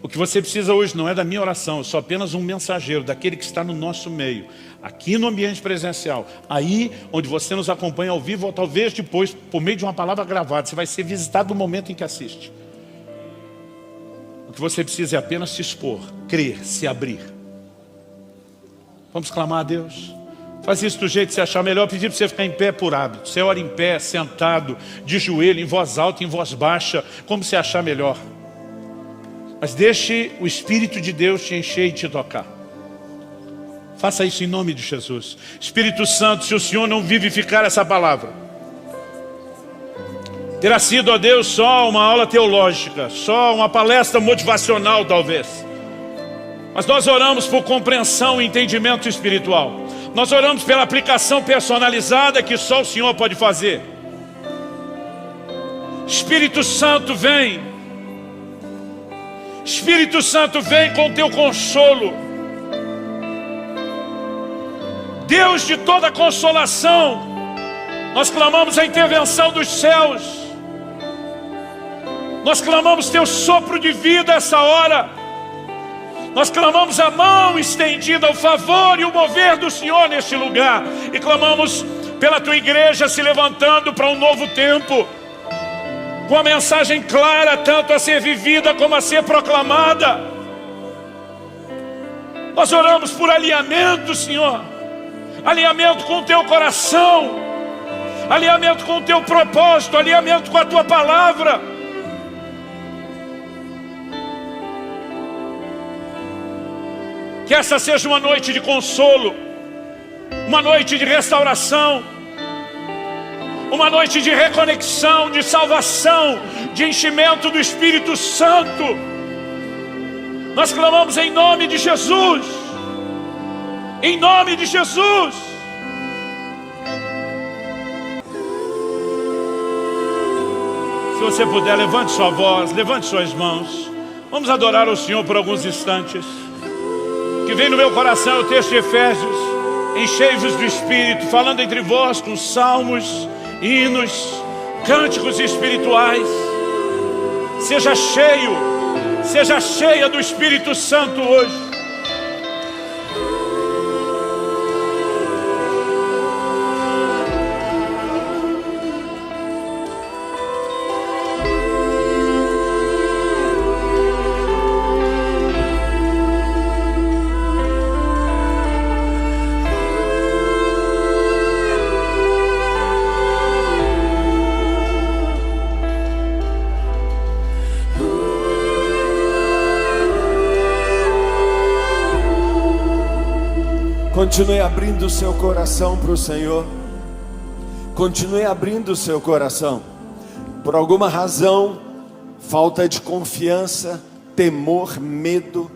Speaker 1: O que você precisa hoje não é da minha oração, eu sou apenas um mensageiro daquele que está no nosso meio, aqui no ambiente presencial, aí onde você nos acompanha ao vivo, ou talvez depois, por meio de uma palavra gravada, você vai ser visitado no momento em que assiste. O que você precisa é apenas se expor, crer, se abrir. Vamos clamar a Deus? Faz isso do jeito que você achar melhor. Pedir para você ficar em pé por hábito. Você ora em pé, sentado, de joelho, em voz alta, em voz baixa, como você achar melhor. Mas deixe o Espírito de Deus te encher e te tocar. Faça isso em nome de Jesus. Espírito Santo, se o Senhor não vivificar essa palavra, terá sido, ó Deus, só uma aula teológica, só uma palestra motivacional talvez. Mas nós oramos por compreensão e entendimento espiritual. Nós oramos pela aplicação personalizada que só o Senhor pode fazer. Espírito Santo, vem. Espírito Santo, vem com teu consolo. Deus de toda consolação, nós clamamos a intervenção dos céus. Nós clamamos teu sopro de vida essa hora. Nós clamamos a mão estendida, o favor e o mover do Senhor neste lugar. E clamamos pela tua igreja se levantando para um novo tempo, com a mensagem clara, tanto a ser vivida como a ser proclamada. Nós oramos por alinhamento, Senhor. Alinhamento com o teu coração, alinhamento com o teu propósito, alinhamento com a tua palavra. Que essa seja uma noite de consolo, uma noite de restauração, uma noite de reconexão, de salvação, de enchimento do Espírito Santo. Nós clamamos em nome de Jesus. Em nome de Jesus. Se você puder, levante sua voz, levante suas mãos. Vamos adorar o Senhor por alguns instantes. Que vem no meu coração o texto de Efésios: enchei-vos do Espírito, falando entre vós com salmos, hinos, cânticos espirituais. Seja cheio, seja cheia do Espírito Santo hoje.
Speaker 2: Continue abrindo o seu coração para o Senhor. Continue abrindo o seu coração. Por alguma razão, falta de confiança, temor, medo,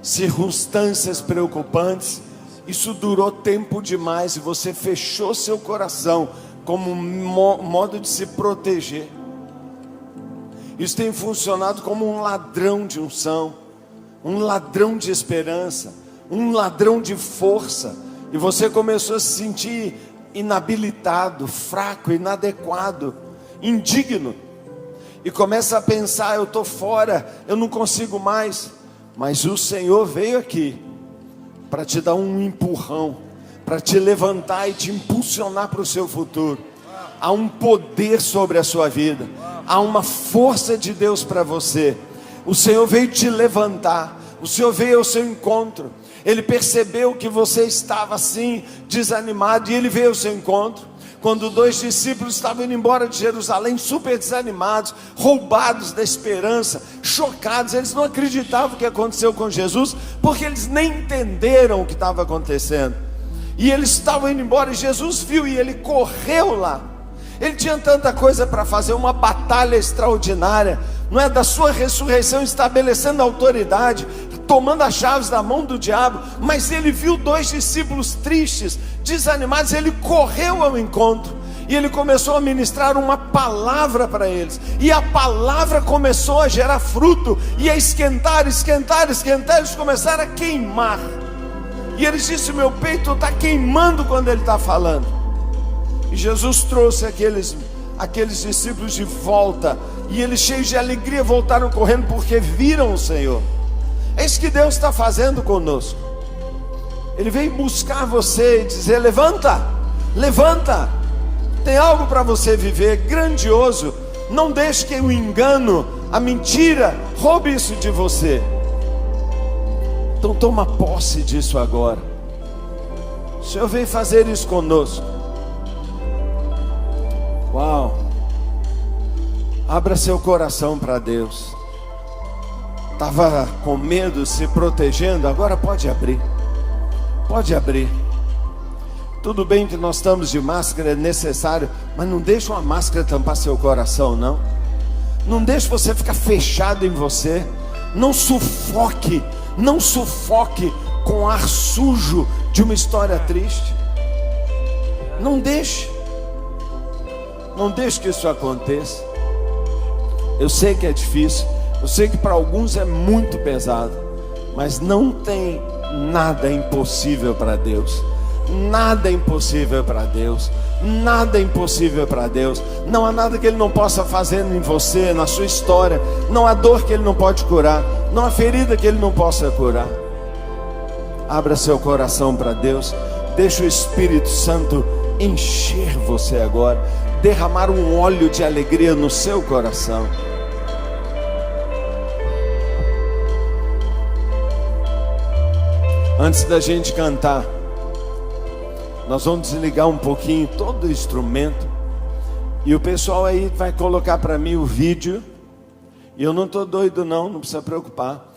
Speaker 2: circunstâncias preocupantes, isso durou tempo demais e você fechou seu coração como um modo de se proteger. Isso tem funcionado como um ladrão de unção, um ladrão de esperança, um ladrão de força, e você começou a se sentir inabilitado, fraco, inadequado, indigno, e começa a pensar: eu estou fora, eu não consigo mais. Mas o Senhor veio aqui para te dar um empurrão, para te levantar e te impulsionar para o seu futuro. Há um poder sobre a sua vida, há uma força de Deus para você. O Senhor veio te levantar. O Senhor veio ao seu encontro. Ele percebeu que você estava assim, desanimado, e Ele veio ao seu encontro. Quando 2 discípulos estavam indo embora de Jerusalém, super desanimados, roubados da esperança, chocados, eles não acreditavam o que aconteceu com Jesus, porque eles nem entenderam o que estava acontecendo. E eles estavam indo embora, e Jesus viu, e Ele correu lá. Ele tinha tanta coisa para fazer, uma batalha extraordinária, não é, da sua ressurreição, estabelecendo a autoridade, tomando as chaves da mão do diabo. Mas ele viu 2 discípulos tristes, desanimados. Ele correu ao encontro e ele começou a ministrar uma palavra para eles, e a palavra começou a gerar fruto, e a esquentar, eles começaram a queimar. E eles disseram: meu peito está queimando quando ele está falando. E Jesus trouxe aqueles discípulos de volta, e eles, cheios de alegria, voltaram correndo porque viram o Senhor. É isso que Deus está fazendo conosco. Ele veio buscar você e dizer: levanta, levanta, tem algo para você viver grandioso. Não deixe que o engano, a mentira, roube isso de você. Então toma posse disso agora. O Senhor veio fazer isso conosco. Uau! Abra seu coração para Deus. Estava com medo, se protegendo, agora pode abrir. Pode abrir. Tudo bem que nós estamos de máscara, é necessário, mas não deixe uma máscara tampar seu coração, não. Não deixe você ficar fechado em você. Não sufoque com ar sujo de uma história triste. Não deixe que isso aconteça. Eu sei que é difícil, eu sei que para alguns é muito pesado, mas não tem nada impossível para Deus. Nada é impossível para Deus. Nada é impossível para Deus. Não há nada que Ele não possa fazer em você, na sua história. Não há dor que Ele não pode curar. Não há ferida que Ele não possa curar. Abra seu coração para Deus. Deixa o Espírito Santo encher você agora, derramar um óleo de alegria no seu coração. Antes da gente cantar, nós vamos desligar um pouquinho todo o instrumento, e o pessoal aí vai colocar para mim o vídeo. E eu não estou doido não precisa preocupar.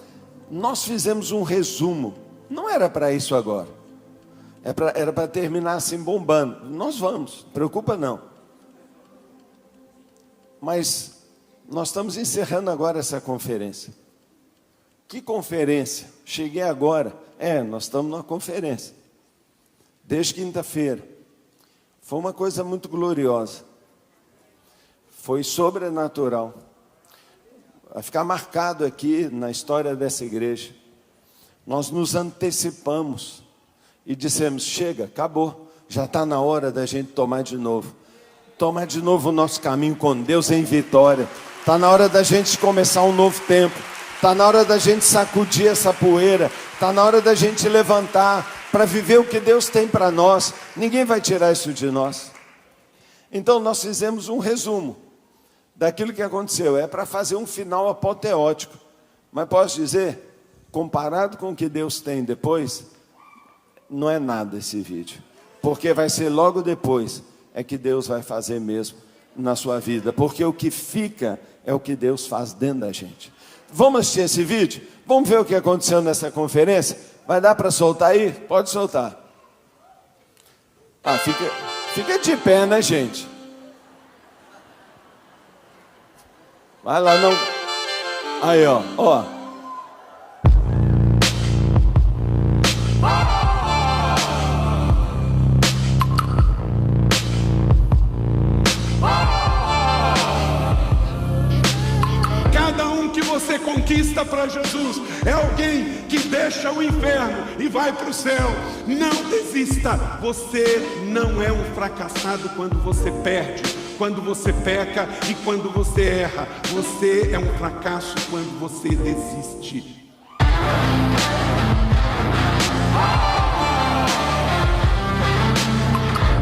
Speaker 2: Nós fizemos um resumo, não era para isso agora, era para terminar assim bombando. Nós vamos, preocupa não. Mas nós estamos encerrando agora essa conferência. Que conferência? Cheguei agora. Nós estamos numa conferência. Desde quinta-feira. Foi uma coisa muito gloriosa. Foi sobrenatural. Vai ficar marcado aqui na história dessa igreja. Nós nos antecipamos e dissemos: chega, acabou. Já está na hora da gente tomar de novo o nosso caminho com Deus em vitória. Está na hora da gente começar um novo tempo. Está na hora da gente sacudir essa poeira. Está na hora da gente levantar para viver o que Deus tem para nós. Ninguém vai tirar isso de nós. Então nós fizemos um resumo daquilo que aconteceu. É para fazer um final apoteótico. Mas posso dizer, comparado com o que Deus tem depois, não é nada esse vídeo. Porque vai ser logo depois é que Deus vai fazer mesmo na sua vida. Porque o que fica é o que Deus faz dentro da gente. Vamos assistir esse vídeo? Vamos ver o que aconteceu nessa conferência? Vai dar para soltar aí? Pode soltar. Fica de pé, né, gente? Vai lá, não. Aí, ó.
Speaker 3: Você conquista para Jesus é alguém que deixa o inferno e vai para o céu. Não desista. Você não é um fracassado quando você perde, quando você peca e quando você erra. Você é um fracasso quando você desiste.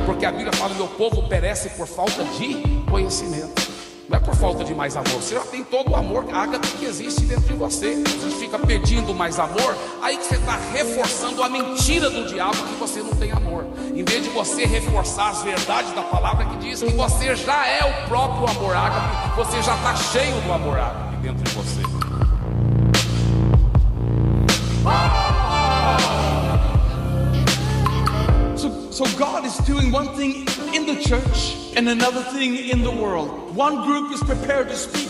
Speaker 4: Porque a Bíblia fala: meu povo perece por falta de conhecimento. Não é por falta de mais amor. Você já tem todo o amor ágape que existe dentro de você. Você fica pedindo mais amor, aí que você está reforçando a mentira do diabo que você não tem amor. Em vez de você reforçar as verdades da palavra que diz que você já é o próprio amor ágape, você já está cheio do amor ágape dentro de você.
Speaker 5: So God is doing one thing in the church and another thing in the world. One group is prepared to speak,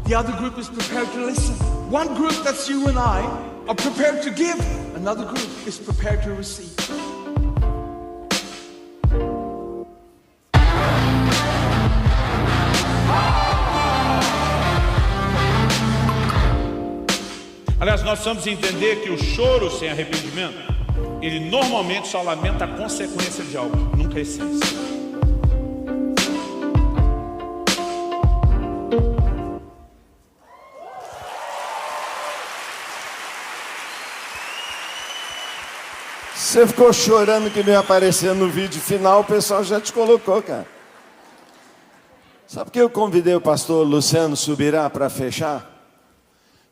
Speaker 5: the other group is prepared to listen. One group, that's you and I, are prepared to give, another group is prepared to receive.
Speaker 1: Aliás, nós precisamos entender que o choro sem arrependimento, ele normalmente só lamenta a consequência de algo, nunca a essência.
Speaker 2: Você ficou chorando que não ia aparecer no vídeo final, o pessoal já te colocou, cara. Sabe por que eu convidei o pastor Luciano Subirá para fechar?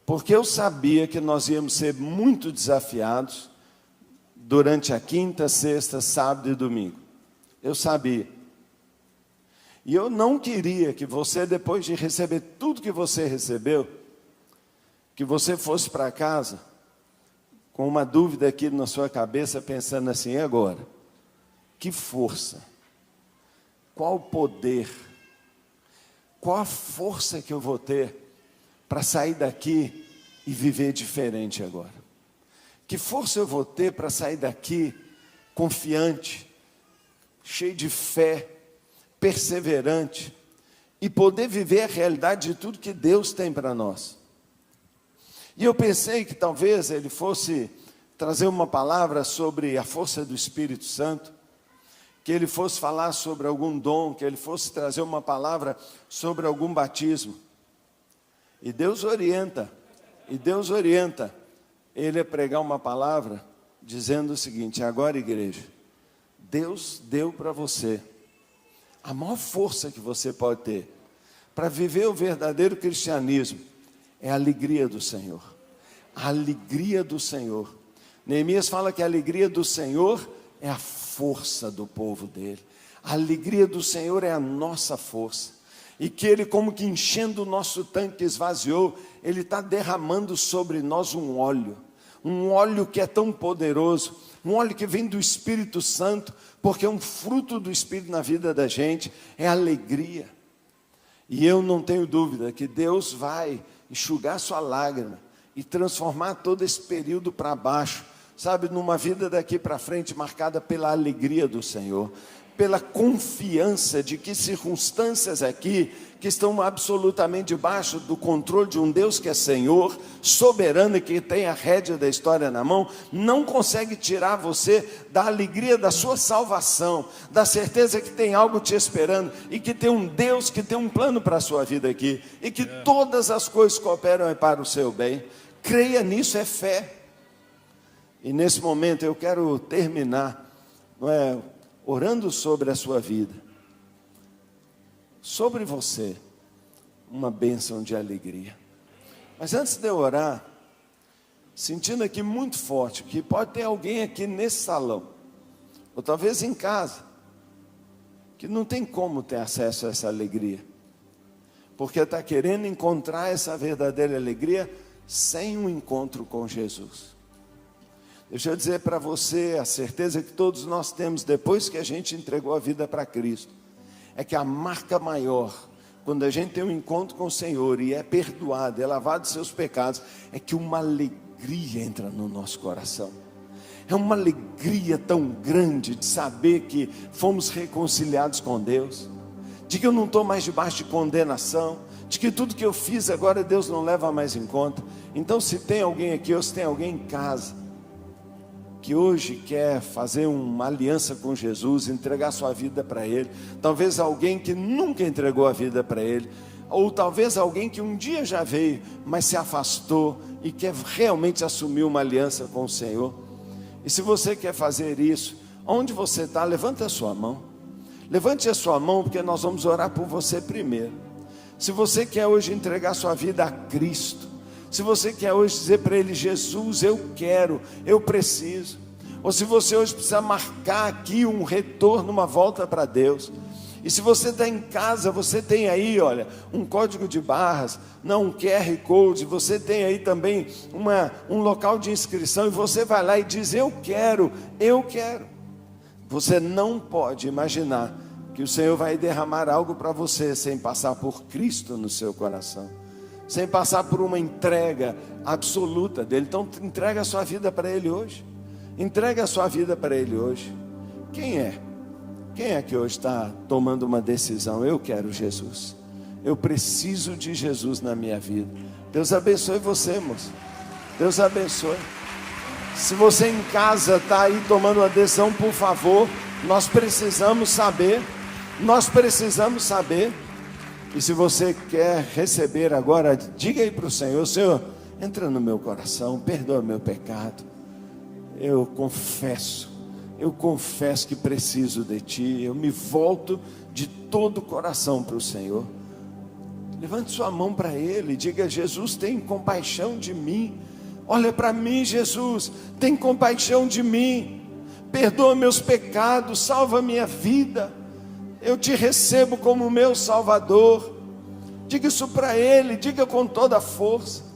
Speaker 2: Porque eu sabia que nós íamos ser muito desafiados durante a quinta, sexta, sábado e domingo. Eu sabia. E eu não queria que você, depois de receber tudo que você recebeu, que você fosse para casa com uma dúvida aqui na sua cabeça, pensando assim: e agora? Que força? Qual o poder? Qual a força que eu vou ter para sair daqui e viver diferente agora? Que força eu vou ter para sair daqui confiante, cheio de fé, perseverante e poder viver a realidade de tudo que Deus tem para nós? E eu pensei que talvez ele fosse trazer uma palavra sobre a força do Espírito Santo, que ele fosse falar sobre algum dom, que ele fosse trazer uma palavra sobre algum batismo. E Deus orienta, ele a pregar uma palavra dizendo o seguinte: agora, igreja, Deus deu para você a maior força que você pode ter para viver o verdadeiro cristianismo, é a alegria do Senhor. A alegria do Senhor. Neemias fala que a alegria do Senhor é a força do povo dele. A alegria do Senhor é a nossa força. E que Ele, como que enchendo o nosso tanque esvaziou, Ele está derramando sobre nós um óleo que é tão poderoso, um óleo que vem do Espírito Santo, porque um fruto do Espírito na vida da gente é alegria. E eu não tenho dúvida que Deus vai enxugar sua lágrima e transformar todo esse período para baixo, sabe, numa vida daqui para frente marcada pela alegria do Senhor, pela confiança de que circunstâncias aqui, que estão absolutamente debaixo do controle de um Deus que é Senhor, soberano e que tem a rédea da história na mão, não consegue tirar você da alegria da sua salvação, da certeza que tem algo te esperando, e que tem um Deus que tem um plano para a sua vida aqui, e que todas as coisas cooperam para o seu bem. Creia nisso, é fé. E nesse momento eu quero terminar, orando sobre a sua vida, sobre você, uma bênção de alegria. Mas antes de eu orar, sentindo aqui muito forte, que pode ter alguém aqui nesse salão, ou talvez em casa, que não tem como ter acesso a essa alegria, porque está querendo encontrar essa verdadeira alegria sem um encontro com Jesus. Deixa eu dizer para você, a certeza que todos nós temos depois que a gente entregou a vida para Cristo, é que a marca maior, quando a gente tem um encontro com o Senhor e é perdoado, é lavado de seus pecados, é que uma alegria entra no nosso coração. É uma alegria tão grande de saber que fomos reconciliados com Deus, de que eu não estou mais debaixo de condenação, de que tudo que eu fiz agora Deus não leva mais em conta. Então, se tem alguém aqui, ou se tem alguém em casa, que hoje quer fazer uma aliança com Jesus, entregar sua vida para Ele, talvez alguém que nunca entregou a vida para Ele, ou talvez alguém que um dia já veio, mas se afastou e quer realmente assumir uma aliança com o Senhor. E se você quer fazer isso, onde você está, levanta a sua mão. Levante a sua mão, porque nós vamos orar por você primeiro. Se você quer hoje entregar sua vida a Cristo, se você quer hoje dizer para Ele: Jesus, eu quero, eu preciso. Ou se você hoje precisa marcar aqui um retorno, uma volta para Deus. E se você está em casa, você tem aí, olha, um código de barras, não, um QR Code, você tem aí também um local de inscrição, e você vai lá e diz: eu quero, eu quero. Você não pode imaginar que o Senhor vai derramar algo para você sem passar por Cristo no seu coração, sem passar por uma entrega absoluta dele. Então entrega a sua vida para Ele hoje. Entrega a sua vida para Ele hoje. Quem é? Quem é que hoje está tomando uma decisão? Eu quero Jesus. Eu preciso de Jesus na minha vida. Deus abençoe você, moço. Deus abençoe. Se você em casa está aí tomando uma decisão, por favor, nós precisamos saber. Nós precisamos saber. E se você quer receber agora, diga aí para o Senhor: Senhor, entra no meu coração, perdoa meu pecado. Eu confesso que preciso de Ti. Eu me volto de todo o coração para o Senhor. Levante sua mão para Ele, diga: Jesus, tem compaixão de mim. Olha para mim, Jesus, tem compaixão de mim. Perdoa meus pecados, salva minha vida. Eu Te recebo como meu Salvador. Diga isso para Ele, diga com toda a força.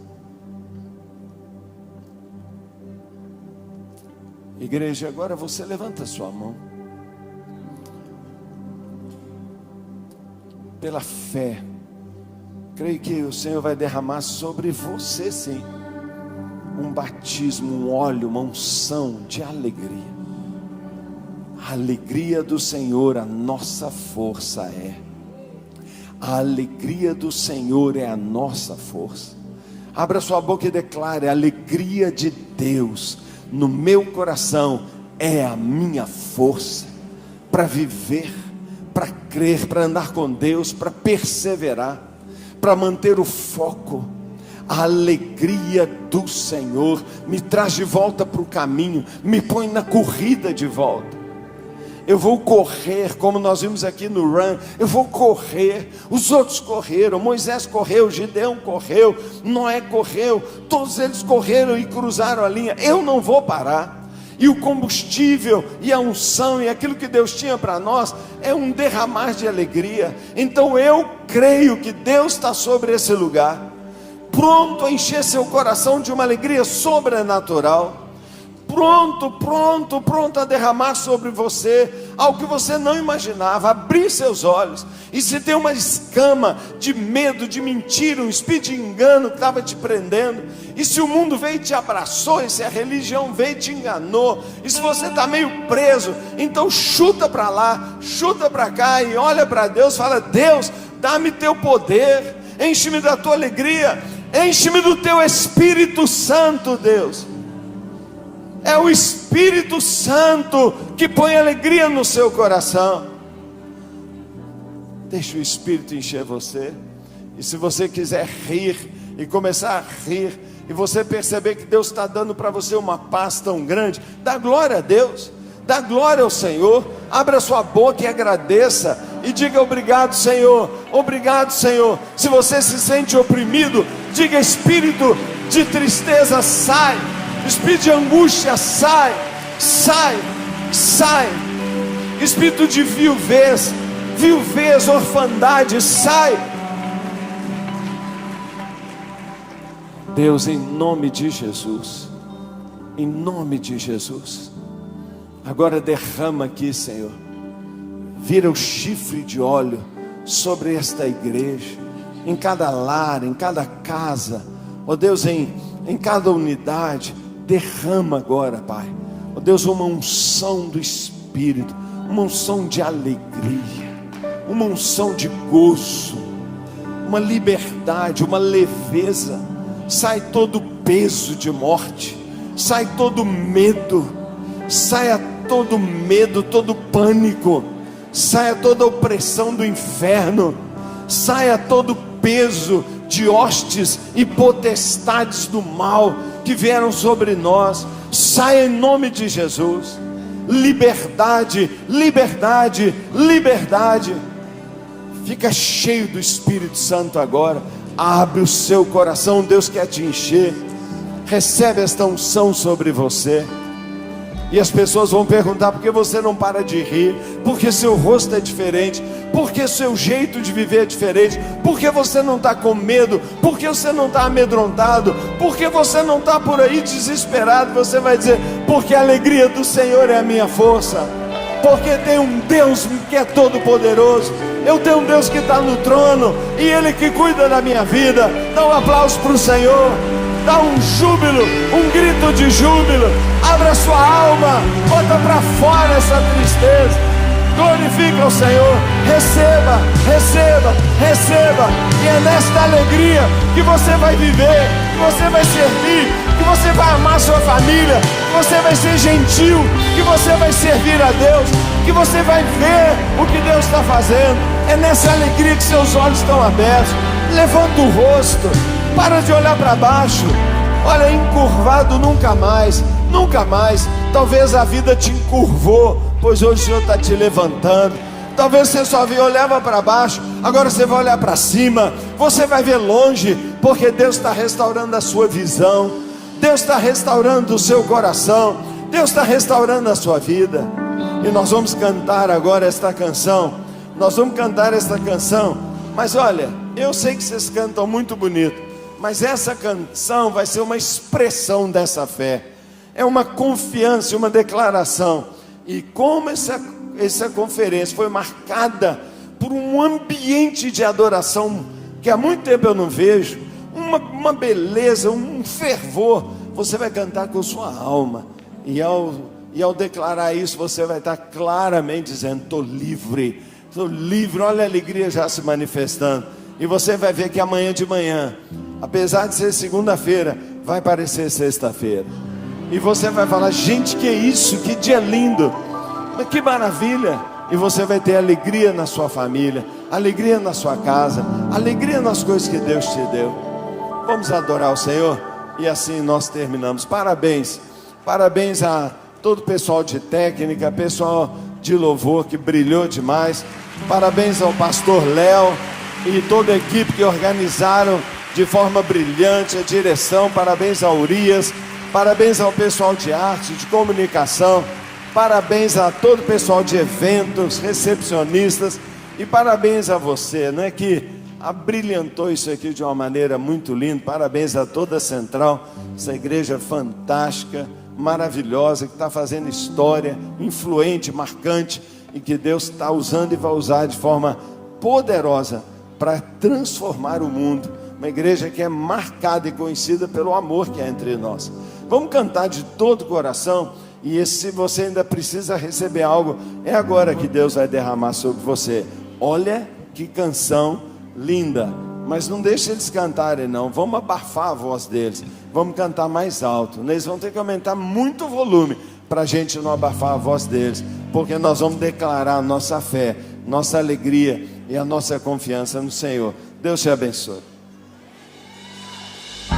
Speaker 2: Igreja, agora você levanta sua mão. Pela fé, creio que o Senhor vai derramar sobre você, sim, um batismo, um óleo, uma unção de alegria. A alegria do Senhor, a nossa força é. A alegria do Senhor é a nossa força. Abra sua boca e declare: a alegria de Deus no meu coração é a minha força para viver, para crer, para andar com Deus, para perseverar, para manter o foco. A alegria do Senhor me traz de volta para o caminho, me põe na corrida de volta. Eu vou correr, como nós vimos aqui no Run. Eu vou correr. Os outros correram, Moisés correu, Gideão correu, Noé correu, todos eles correram e cruzaram a linha. Eu não vou parar. E o combustível, e a unção, e aquilo que Deus tinha para nós, é um derramar de alegria. Então eu creio que Deus está sobre esse lugar, pronto a encher seu coração de uma alegria sobrenatural. Pronto a derramar sobre você algo que você não imaginava. Abrir seus olhos. E se tem uma escama de medo, de mentira, um espírito de engano que estava te prendendo, e se o mundo veio e te abraçou, e se a religião veio e te enganou, e se você está meio preso, então chuta para lá, chuta para cá e olha para Deus. Fala: Deus, dá-me teu poder, enche-me da tua alegria, enche-me do teu Espírito Santo. Deus, é o Espírito Santo que põe alegria no seu coração. Deixa o Espírito encher você. E se você quiser rir e começar a rir, e você perceber que Deus está dando para você uma paz tão grande, dá glória a Deus, dá glória ao Senhor. Abra sua boca e agradeça e diga: obrigado, Senhor, obrigado, Senhor. Se você se sente oprimido, diga: espírito de tristeza, sai. Espírito de angústia, sai, sai, sai. Espírito de viuvez, orfandade, sai. Deus, em nome de Jesus, em nome de Jesus, agora derrama aqui, Senhor, vira o chifre de óleo sobre esta igreja, em cada lar, em cada casa, ó Deus, em cada unidade. Derrama agora, Pai, ó Deus, uma unção do Espírito, uma unção de alegria, uma unção de gozo, uma liberdade, uma leveza. Sai todo o peso de morte, sai todo medo, saia todo medo, todo pânico, saia toda opressão do inferno, saia todo peso de hostes e potestades do mal que vieram sobre nós. Saia em nome de Jesus. Liberdade, liberdade, liberdade. Fica cheio do Espírito Santo agora. Abre o seu coração, Deus quer te encher. Recebe esta unção sobre você. E as pessoas vão perguntar: por que você não para de rir? Por que seu rosto é diferente? Por que seu jeito de viver é diferente? Por que você não está com medo? Por que você não está amedrontado? Por que você não está por aí desesperado? Você vai dizer: porque a alegria do Senhor é a minha força. Porque tem um Deus que é todo poderoso. Eu tenho um Deus que está no trono, e Ele que cuida da minha vida. Dá um aplauso para o Senhor. Dá um júbilo, um grito de júbilo. Abra sua alma, bota para fora essa tristeza. Glorifica o Senhor. Receba, receba, receba. E é nesta alegria que você vai viver, que você vai servir, que você vai amar sua família, que você vai ser gentil, que você vai servir a Deus, que você vai ver o que Deus está fazendo. É nessa alegria que seus olhos estão abertos. Levanta o rosto. Para de olhar para baixo. Olha, encurvado nunca mais. Nunca mais. Talvez a vida te encurvou, pois hoje o Senhor está te levantando. Talvez você só olhava para baixo, agora você vai olhar para cima. Você vai ver longe, porque Deus está restaurando a sua visão. Deus está restaurando o seu coração. Deus está restaurando a sua vida. E nós vamos cantar agora esta canção. Nós vamos cantar esta canção. Mas olha, eu sei que vocês cantam muito bonito, mas essa canção vai ser uma expressão dessa fé. É uma confiança, uma declaração. E como essa conferência foi marcada por um ambiente de adoração que há muito tempo eu não vejo, uma beleza, um fervor, você vai cantar com sua alma. E ao declarar isso, você vai estar claramente dizendo: estou livre, olha a alegria já se manifestando. E você vai ver que amanhã de manhã, apesar de ser segunda-feira, vai parecer sexta-feira. E você vai falar: gente, que é isso? Que dia lindo! Mas que maravilha! E você vai ter alegria na sua família, alegria na sua casa, alegria nas coisas que Deus te deu. Vamos adorar o Senhor. E assim nós terminamos. Parabéns. Parabéns a todo o pessoal de técnica, pessoal de louvor que brilhou demais. Parabéns ao pastor Léo e toda a equipe que organizaram de forma brilhante a direção. Parabéns a Urias, parabéns ao pessoal de arte, de comunicação, parabéns a todo o pessoal de eventos, recepcionistas, e parabéns a você, não é que abrilhantou isso aqui de uma maneira muito linda. Parabéns a toda a Central, essa igreja fantástica, maravilhosa, que está fazendo história, influente, marcante, e que Deus está usando e vai usar de forma poderosa para transformar o mundo. Uma igreja que é marcada e conhecida pelo amor que há entre nós. Vamos cantar de todo o coração. E se você ainda precisa receber algo, é agora que Deus vai derramar sobre você. Olha que canção linda. Mas não deixe eles cantarem não. Vamos abafar a voz deles. Vamos cantar mais alto. Eles vão ter que aumentar muito o volume para a gente não abafar a voz deles. Porque nós vamos declarar nossa fé, nossa alegria e a nossa confiança no Senhor. Deus te abençoe.